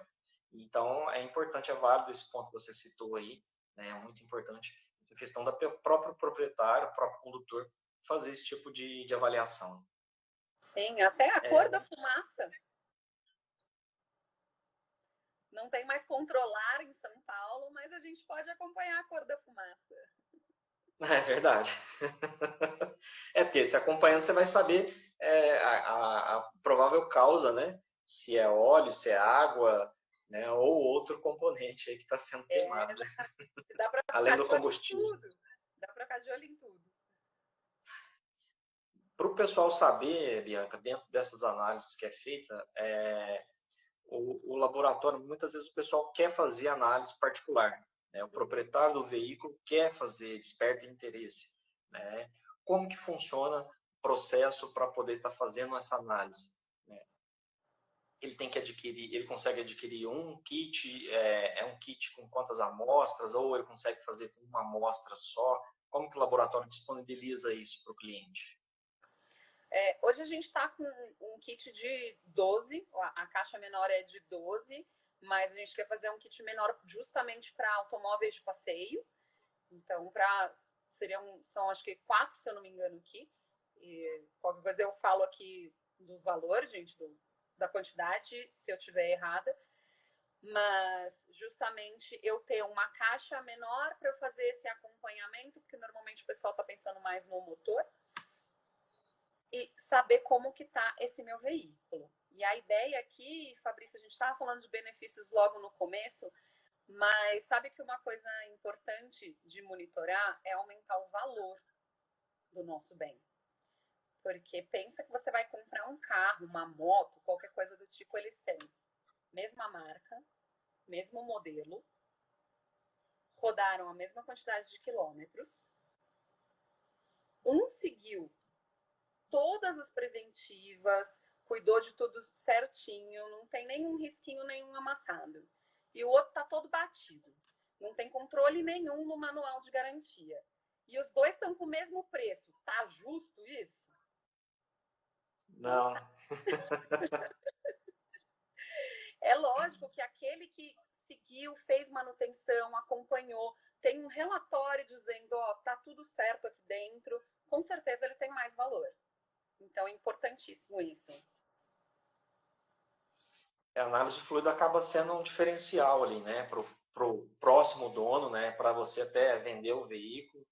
Então, é importante, é válido esse ponto que você citou aí, né, é muito importante, a questão do próprio proprietário, próprio condutor, fazer esse tipo de avaliação. Sim, até a cor da fumaça. Não tem mais controlar em São Paulo, mas a gente pode acompanhar a cor da fumaça. É verdade. Porque se acompanhando você vai saber a provável causa, né? Se é óleo, se é água, né? Ou outro componente aí que está sendo queimado. Né? Dá para além do combustível. Dá para ficar de olho em tudo. Para o pessoal saber, Bianca, dentro dessas análises que é feita, o laboratório, muitas vezes o pessoal quer fazer análise particular. Né? O proprietário do veículo quer fazer, desperta interesse. Né? Como que funciona o processo para poder estar fazendo essa análise? Né? Ele tem que adquirir, ele consegue adquirir um kit, um kit com quantas amostras, ou ele consegue fazer com uma amostra só? Como que o laboratório disponibiliza isso para o cliente? Hoje a gente está com um kit de 12, a caixa menor é de 12, mas a gente quer fazer um kit menor justamente para automóveis de passeio. Então, são acho que 4, se eu não me engano, kits. E qualquer coisa eu falo aqui do valor, gente, da quantidade, se eu estiver errada. Mas justamente eu ter uma caixa menor para eu fazer esse acompanhamento, porque normalmente o pessoal está pensando mais no motor, e saber como que está esse meu veículo. E a ideia aqui, Fabrício, a gente estava falando de benefícios logo no começo, mas sabe que uma coisa importante de monitorar é aumentar o valor do nosso bem. Porque pensa que você vai comprar um carro, uma moto, qualquer coisa do tipo, eles têm mesma marca, mesmo modelo, rodaram a mesma quantidade de quilômetros, um seguiu todas as preventivas, cuidou de tudo certinho, não tem nenhum risquinho, nenhum amassado. E o outro tá todo batido. Não tem controle nenhum no manual de garantia. E os dois estão com o mesmo preço. Tá justo isso? Não. É lógico que aquele que seguiu, fez manutenção, acompanhou, tem um relatório dizendo, ó, tá tudo certo aqui dentro, com certeza ele tem mais valor. Então é importantíssimo isso. A análise de fluido acaba sendo um diferencial ali, né, para o próximo dono, né, para você até vender o veículo,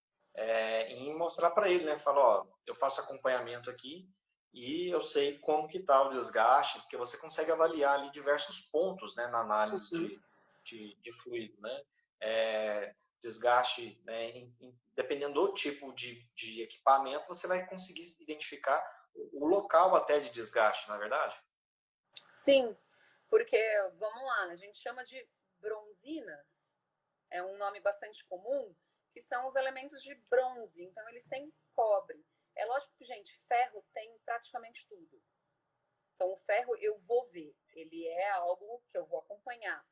e mostrar para ele, né, falar, ó, eu faço acompanhamento aqui e eu sei como que está o desgaste, porque você consegue avaliar ali diversos pontos, né, na análise de fluido, né, desgaste, né, dependendo do tipo de equipamento, você vai conseguir identificar o local até de desgaste, na verdade? Sim, porque, vamos lá, a gente chama de bronzinas, é um nome bastante comum, que são os elementos de bronze, então eles têm cobre. É lógico que, gente, ferro tem praticamente tudo. Então, o ferro eu vou ver, ele é algo que eu vou acompanhar.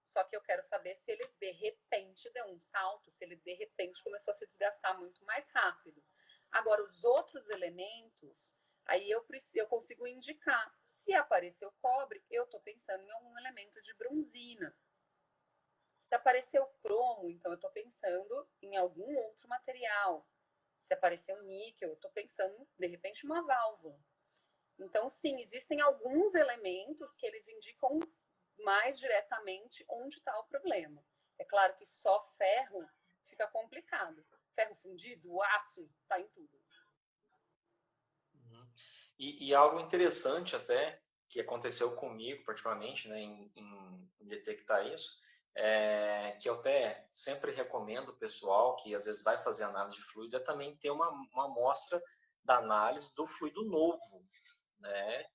Só que eu quero saber se ele de repente deu um salto, se ele de repente começou a se desgastar muito mais rápido. Agora, os outros elementos, aí eu consigo indicar. Se apareceu cobre, eu estou pensando em algum elemento de bronzina. Se apareceu cromo, então eu estou pensando em algum outro material. Se apareceu níquel, eu estou pensando, de repente, uma válvula. Então, sim, existem alguns elementos que eles indicam mais diretamente onde está o problema. É claro que só ferro fica complicado. Ferro fundido, aço, está em tudo. E algo interessante até, que aconteceu comigo particularmente, né, em detectar isso, que eu até sempre recomendo o pessoal que às vezes vai fazer análise de fluido, é também ter uma amostra da análise do fluido novo, né?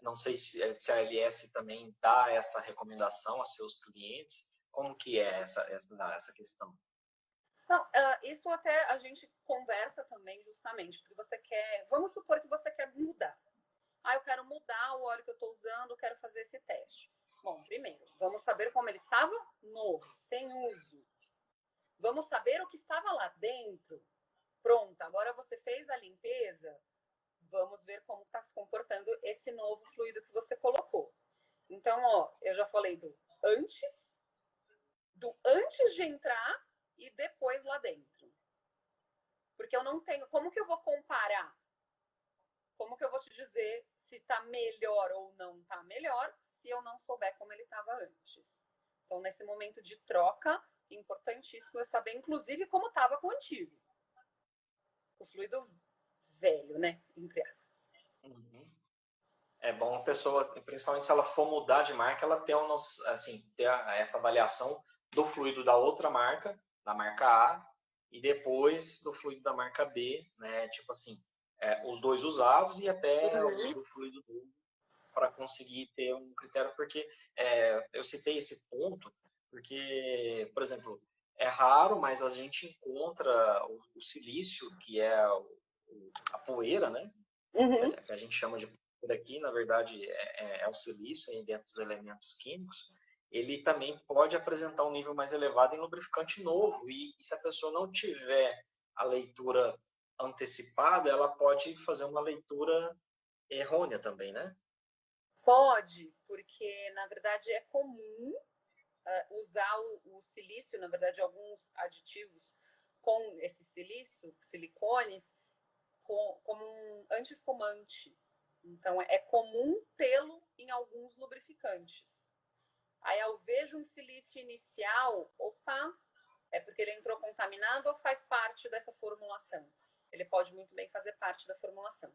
Não sei se a ALS também dá essa recomendação a seus clientes, como que é essa questão? Não, isso até a gente conversa também justamente, porque você quer, vamos supor que você quer mudar. Eu quero mudar o óleo que eu estou usando, quero fazer esse teste. Bom, primeiro, vamos saber como ele estava novo, sem uso. Vamos saber o que estava lá dentro. Pronto, agora você fez a limpeza, vamos ver como está se comportando esse novo fluido que você colocou. Então, ó, eu já falei do antes de entrar e depois lá dentro. Porque eu não tenho. Como que eu vou comparar? Como que eu vou te dizer se está melhor ou não está melhor se eu não souber como ele estava antes? Então, nesse momento de troca, é importantíssimo eu saber, inclusive, como estava com o antigo. O fluido velho, né? Entre aspas. Uhum. É bom a pessoa, principalmente se ela for mudar de marca, ela ter, assim, ter essa avaliação do fluido da outra marca, da marca A, e depois do fluido da marca B, né? Tipo assim, os dois usados e até o fluido novo, para conseguir ter um critério, porque eu citei esse ponto, porque, por exemplo, é raro, mas a gente encontra o silício, que é a poeira, né? Uhum. Que a gente chama de por aqui, na verdade, é o silício dentro dos elementos químicos, ele também pode apresentar um nível mais elevado em lubrificante novo. E se a pessoa não tiver a leitura antecipada, ela pode fazer uma leitura errônea também, né? Pode, porque na verdade é comum usar o silício, na verdade, alguns aditivos com esse silício, silicones, como um anti-espumante. Então, é comum tê-lo em alguns lubrificantes. Aí, eu vejo um silício inicial, opa, é porque ele entrou contaminado ou faz parte dessa formulação? Ele pode muito bem fazer parte da formulação.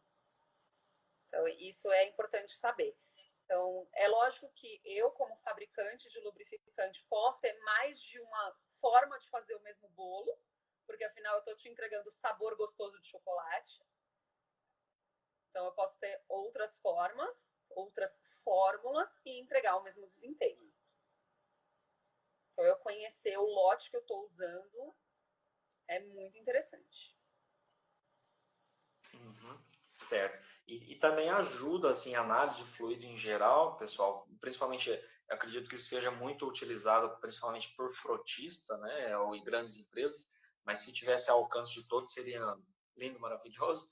Então, isso é importante saber. Então, é lógico que eu, como fabricante de lubrificante, posso ter mais de uma forma de fazer o mesmo bolo, porque afinal eu estou te entregando sabor gostoso de chocolate. Então, eu posso ter outras formas, outras fórmulas e entregar o mesmo desempenho. Então, eu conhecer o lote que eu estou usando é muito interessante. Uhum, certo. E também ajuda, assim, a análise de fluido em geral, pessoal, principalmente, eu acredito que seja muito utilizado, principalmente por frotista, né, ou em grandes empresas, mas se tivesse alcance de todos, seria lindo, maravilhoso.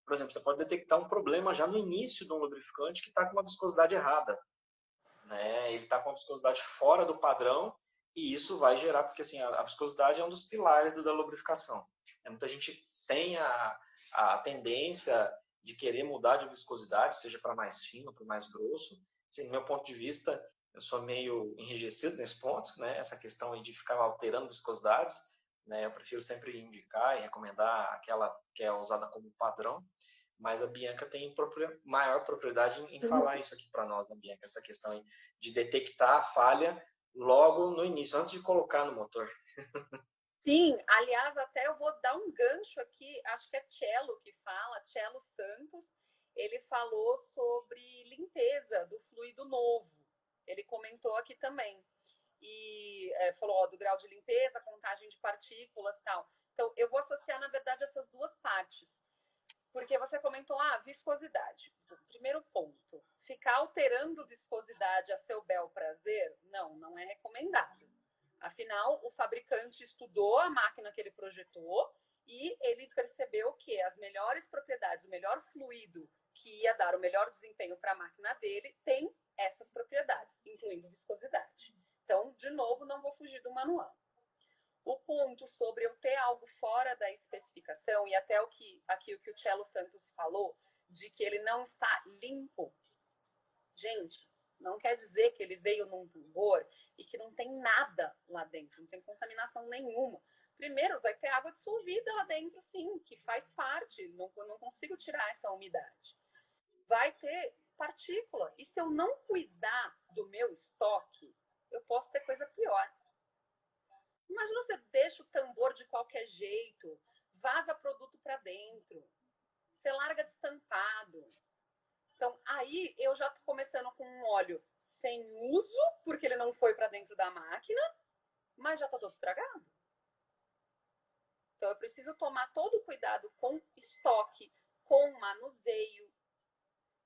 Por exemplo, você pode detectar um problema já no início de um lubrificante que está com uma viscosidade errada, né? Ele está com uma viscosidade fora do padrão e isso vai gerar, porque assim, a viscosidade é um dos pilares da lubrificação. Muita gente tem a tendência de querer mudar de viscosidade, seja para mais fino, para mais grosso. Assim, do meu ponto de vista, eu sou meio enrijecido nesse ponto, né? Essa questão aí de ficar alterando viscosidades, né? Eu prefiro sempre indicar e recomendar aquela que é usada como padrão. Mas a Bianca tem maior propriedade em falar isso aqui para nós, né, Bianca? Essa questão de detectar a falha logo no início, antes de colocar no motor. Sim, aliás, até eu vou dar um gancho aqui, acho que é Cello que fala, Cello Santos, ele falou sobre limpeza do fluido novo. Ele comentou aqui também. E falou ó, do grau de limpeza, contagem de partículas e tal. Então, eu vou associar, na verdade, essas duas partes. Porque você comentou, viscosidade. Primeiro ponto, ficar alterando viscosidade a seu bel prazer, não é recomendado. Afinal, o fabricante estudou a máquina que ele projetou e ele percebeu que as melhores propriedades, o melhor fluido que ia dar o melhor desempenho para a máquina dele tem essas propriedades, incluindo viscosidade. Então, de novo, não vou fugir do manual. O ponto sobre eu ter algo fora da especificação, e até aqui o que o Cello Santos falou, de que ele não está limpo. Gente, não quer dizer que ele veio num tambor e que não tem nada lá dentro, não tem contaminação nenhuma. Primeiro, vai ter água dissolvida lá dentro, sim, que faz parte, não consigo tirar essa umidade. Vai ter partícula, e se eu não cuidar do meu estoque, eu posso ter coisa pior. Imagina você deixa o tambor de qualquer jeito, vaza produto para dentro, você larga destampado. Então, aí eu já estou começando com um óleo sem uso, porque ele não foi para dentro da máquina, mas já está todo estragado. Então, eu preciso tomar todo o cuidado com estoque, com manuseio.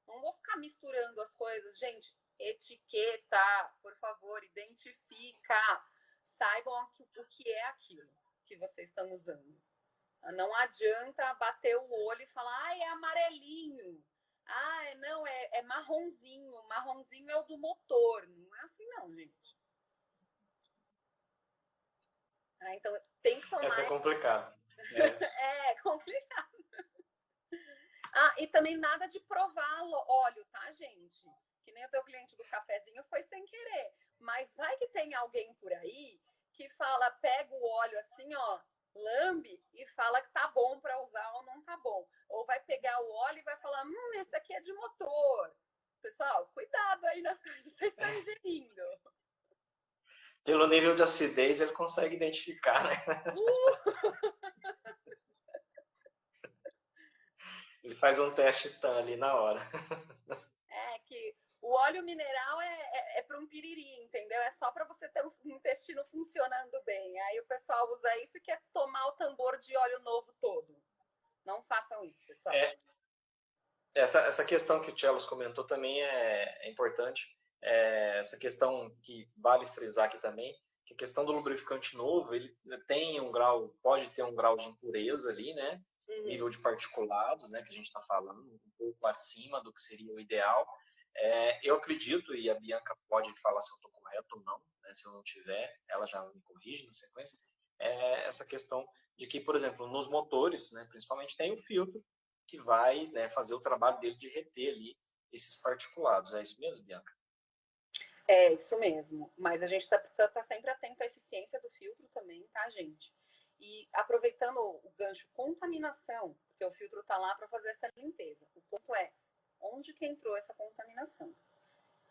Não vou ficar misturando as coisas. Gente, etiqueta, por favor, identifica. Saibam o que é aquilo que vocês estão usando. Não adianta bater o olho e falar, é amarelinho. Não, é marronzinho. Marronzinho é o do motor. Não é assim não, gente. Então tem que tomar... Essa é complicada. É complicado. E também nada de provar óleo, tá, gente? Que nem o teu cliente do cafezinho foi sem querer. Mas vai que tem alguém por aí que fala, pega o óleo assim, ó, lambe e fala que tá bom para usar ou não tá bom. Ou vai pegar o óleo e vai falar, esse aqui é de motor. Pessoal, cuidado aí nas coisas que vocês estão ingerindo. Pelo nível de acidez, ele consegue identificar, né? Ele faz um teste TAN ali na hora. Que o óleo mineral é para um piriri, entendeu? É só para você ter um intestino funcionando bem. Aí o pessoal usa isso e quer tomar o tambor de óleo novo todo. Não façam isso, pessoal. Essa questão que o Tchelos comentou também é importante. Essa questão que vale frisar aqui também, que a questão do lubrificante novo, ele tem um grau, pode ter um grau de impureza ali, né? Nível de particulados, né? Que a gente está falando, um pouco acima do que seria o ideal. Eu acredito, e a Bianca pode falar se eu estou correto ou não, né? Se eu não tiver, ela já me corrige na sequência, essa questão de que, por exemplo, nos motores, né, principalmente, tem o filtro que vai, né, fazer o trabalho dele de reter ali esses particulados. É isso mesmo, Bianca? É isso mesmo. Mas a gente precisa estar sempre atento à eficiência do filtro também, tá, gente? E aproveitando o gancho contaminação, porque o filtro está lá para fazer essa limpeza. O ponto é, onde que entrou essa contaminação?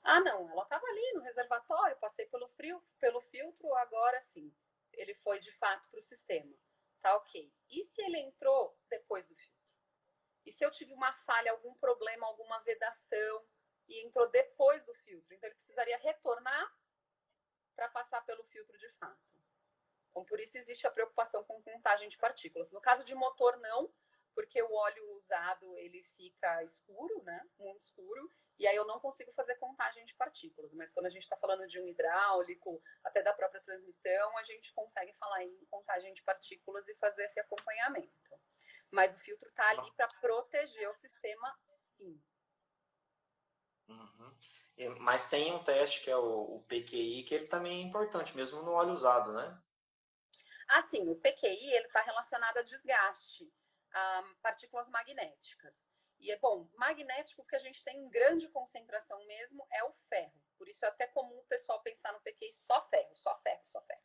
Ah, não, ela estava ali no reservatório, passei pelo filtro, agora sim. Ele foi de fato para o sistema. Tá ok. E se ele entrou depois do filtro? E se eu tive uma falha, algum problema, alguma vedação e entrou depois do filtro? Então ele precisaria retornar para passar pelo filtro de fato. Então por isso existe a preocupação com contagem de partículas. No caso de motor não, porque o óleo usado ele fica escuro, né? Muito escuro, e aí eu não consigo fazer contagem de partículas. Mas quando a gente está falando de um hidráulico, até da própria transmissão, a gente consegue falar em contagem de partículas e fazer esse acompanhamento. Mas o filtro está ali para proteger o sistema, sim. Uhum. Mas tem um teste que é o PQI, que ele também é importante, mesmo no óleo usado, né? Assim, o PQI ele está relacionado a desgaste, a partículas magnéticas. E é bom, magnético que a gente tem em grande concentração mesmo é o ferro. Por isso é até comum o pessoal pensar no PQI só ferro, só ferro, só ferro.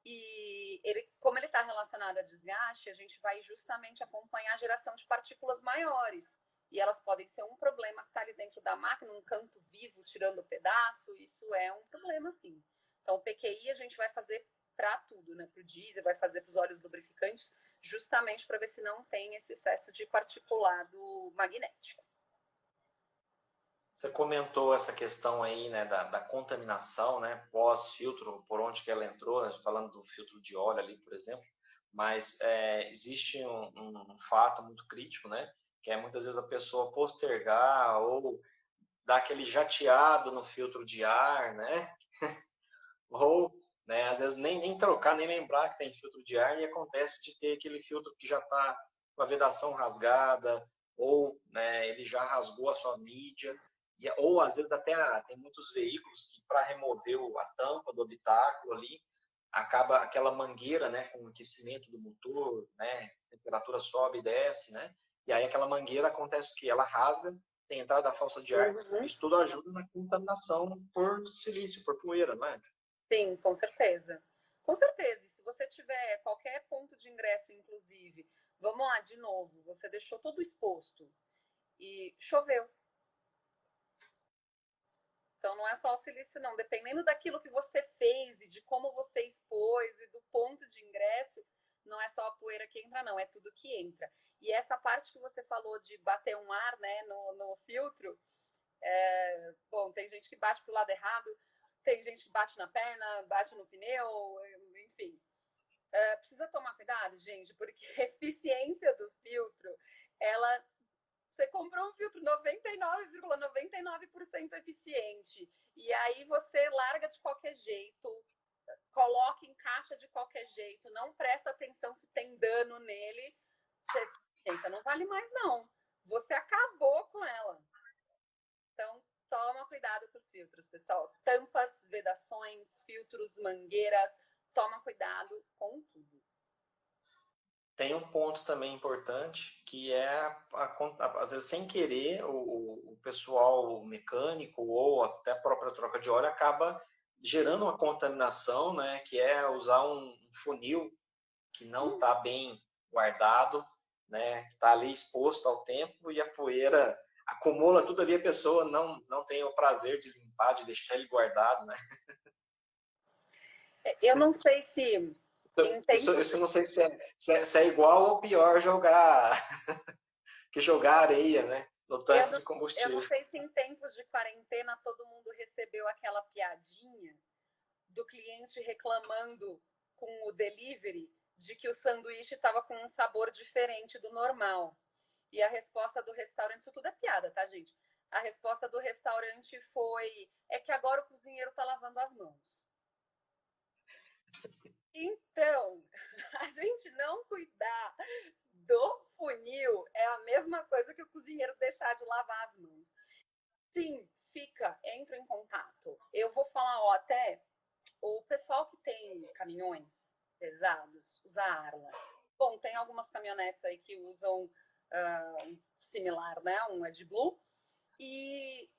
E ele, como ele está relacionado a desgaste, a gente vai justamente acompanhar a geração de partículas maiores. E elas podem ser um problema que está ali dentro da máquina, um canto vivo, tirando o pedaço. Isso é um problema, sim. Então, o PQI a gente vai fazer para tudo, né? Para o diesel, vai fazer para os óleos lubrificantes, justamente para ver se não tem esse excesso de particulado magnético. Você comentou essa questão aí, né, da contaminação, né, pós-filtro, por onde que ela entrou, né, falando do filtro de óleo ali, por exemplo, mas existe um fato muito crítico, né, que é muitas vezes a pessoa postergar ou dar aquele jateado no filtro de ar, né, ou, né, às vezes nem trocar, nem lembrar que tem filtro de ar e acontece de ter aquele filtro que já está com a vedação rasgada ou, né, ele já rasgou a sua mídia, ou às vezes até tem muitos veículos que para remover a tampa do habitáculo ali, acaba aquela mangueira, né, com o aquecimento do motor, né, a temperatura sobe e desce, né, e aí aquela mangueira acontece o que? Ela rasga, tem entrada falsa de ar, isso tudo ajuda na contaminação por silício, por poeira, não é? Sim, com certeza. Com certeza. E se você tiver qualquer ponto de ingresso, inclusive, vamos lá de novo, você deixou todo exposto e choveu. Então não é só o silício, não. Dependendo daquilo que você fez e de como você expôs e do ponto de ingresso, não é só a poeira que entra, não, é tudo que entra. E essa parte que você falou de bater um ar, né, no filtro, bom, tem gente que bate pro lado errado, tem gente que bate na perna, bate no pneu, enfim. Precisa tomar cuidado, gente, porque a eficiência do filtro, ela. Você comprou um filtro 99,99% eficiente. E aí você larga de qualquer jeito, coloca em caixa de qualquer jeito, não presta atenção se tem dano nele. Eficiência não vale mais, não. Você acabou com ela. Então, toma cuidado com os filtros, pessoal. Tampas, vedações, filtros, mangueiras, toma cuidado com tudo. Tem um ponto também importante que é, às vezes, sem querer, o pessoal mecânico ou até a própria troca de óleo acaba gerando uma contaminação, né? Que é usar um funil que não está bem guardado, né? Está ali exposto ao tempo e a poeira acumula tudo ali, a pessoa não tem o prazer de limpar, de deixar ele guardado, né? Eu não sei se em tempos Isso eu não sei se é igual ou pior jogar que jogar areia, né, no tanque de eu não combustível. sei se em tempos de quarentena todo mundo recebeu aquela piadinha do cliente reclamando com o delivery de que o sanduíche estava com um sabor diferente do normal. E a resposta do restaurante, isso tudo é piada, tá, gente? A resposta do restaurante foi: é que agora o cozinheiro tá lavando as mãos. Então, a gente não cuidar do funil é a mesma coisa que o cozinheiro deixar de lavar as mãos. Sim, entra em contato. Eu vou falar, ó, até o pessoal que tem caminhões pesados usa Arla. Bom, tem algumas caminhonetes aí que usam similar, né? Um AdBlue. E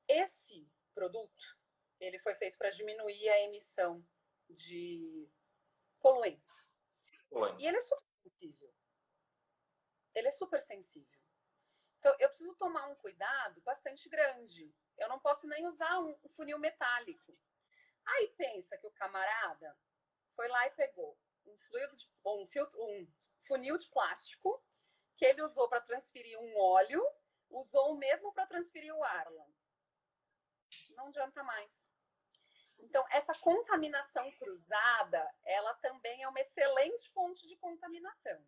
esse produto, ele foi feito para diminuir a emissão de poluentes. E ele é super sensível. Ele é super sensível. Então, eu preciso tomar um cuidado bastante grande. Eu não posso nem usar um funil metálico. Aí pensa que o camarada foi lá e pegou um funil de plástico que ele usou para transferir um óleo, usou o mesmo para transferir o Arla. Não adianta mais. Então, essa contaminação cruzada, ela também é uma excelente fonte de contaminação.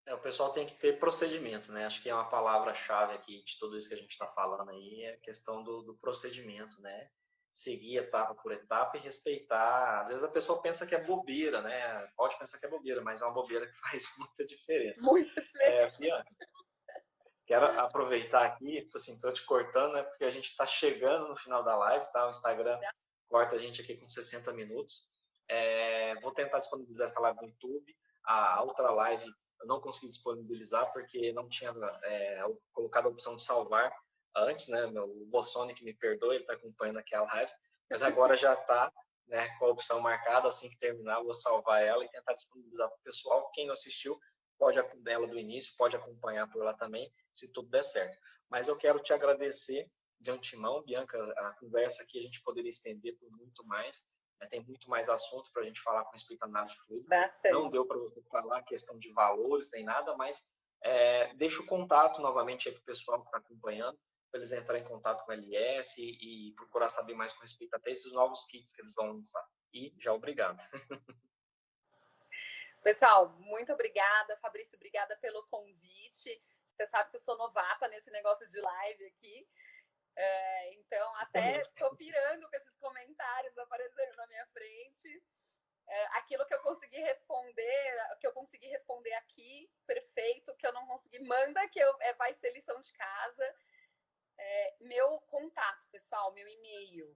O pessoal tem que ter procedimento, né? Acho que é uma palavra-chave aqui de tudo isso que a gente está falando aí, é a questão do procedimento, né? Seguir etapa por etapa e respeitar. Às vezes a pessoa pensa que é bobeira, né? Pode pensar que é bobeira, mas é uma bobeira que faz muita diferença. Muita diferença. Bianca, quero aproveitar aqui, assim, estou te cortando, né? Porque a gente está chegando no final da live, tá? O Instagram corta a gente aqui com 60 minutos. Vou tentar disponibilizar essa live no YouTube. A outra live eu não consegui disponibilizar porque não tinha colocado a opção de salvar antes, né? O Bossoni que me perdoe, ele está acompanhando aqui a live, mas agora já está, né, com a opção marcada. Assim que terminar, eu vou salvar ela e tentar disponibilizar para o pessoal. Quem não assistiu, pode acompanhar ela do início, pode acompanhar por lá também, se tudo der certo. Mas eu quero te agradecer de antemão, Bianca. A conversa aqui a gente poderia estender por muito mais. Tem muito mais assunto para a gente falar com respeito à análise de fluido. Bastante. Não deu para você falar questão de valores nem nada, mas deixa o contato novamente aí para o pessoal que está acompanhando, para eles entrarem em contato com a LS e procurar saber mais com respeito até esses novos kits que eles vão lançar. E já obrigado. Pessoal, muito obrigada. Fabrício, obrigada pelo convite. Você sabe que eu sou novata nesse negócio de live aqui. Então, até tô pirando com esses comentários aparecendo na minha frente. Aquilo que eu consegui responder aqui, perfeito. Que eu não consegui, manda, que vai ser lição de casa. Meu contato, pessoal, meu e-mail.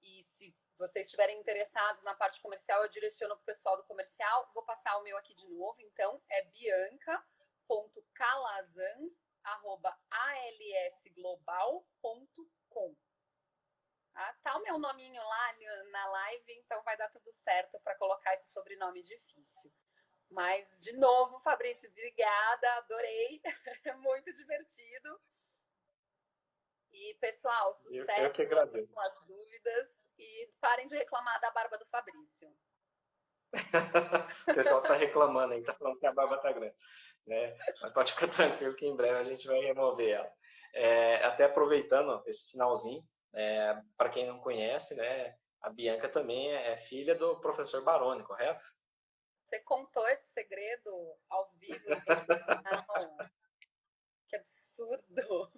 E se vocês estiverem interessados na parte comercial, eu direciono para o pessoal do comercial. Vou passar o meu aqui de novo. Então, é bianca.calazans@alsglobal.com. Tá o meu nominho lá na live, então vai dar tudo certo para colocar esse sobrenome difícil. Mas, de novo, Fabrício, obrigada, adorei. Muito divertido. E, pessoal, sucesso. Eu que agradeço. Com as dúvidas. E parem de reclamar da barba do Fabrício. O pessoal está reclamando aí, está falando que a barba está grande, né? Mas pode ficar tranquilo que em breve a gente vai remover ela. Até aproveitando esse finalzinho, para quem não conhece, né, a Bianca também é filha do professor Baroni, correto? Você contou esse segredo ao vivo? Não. Que absurdo!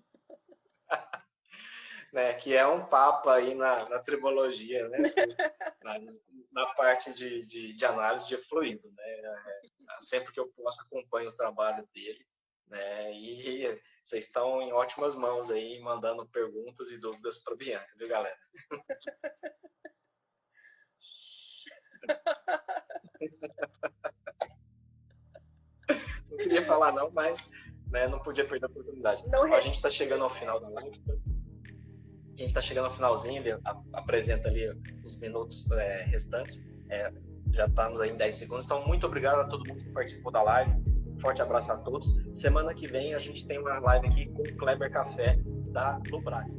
Né, que é um papo aí na tribologia, né? Na parte de análise de fluido, né? Sempre que eu posso, acompanho o trabalho dele, né? E vocês estão em ótimas mãos aí, mandando perguntas e dúvidas para a Bianca, viu, galera? Não queria falar não, mas, né, não podia perder a oportunidade. A gente está chegando ao final da live. A gente está chegando ao finalzinho, ele apresenta ali os minutos restantes. Já estamos aí em 10 segundos. Então, muito obrigado a todo mundo que participou da live. Um forte abraço a todos. Semana que vem a gente tem uma live aqui com o Kleber Café da Lubrax.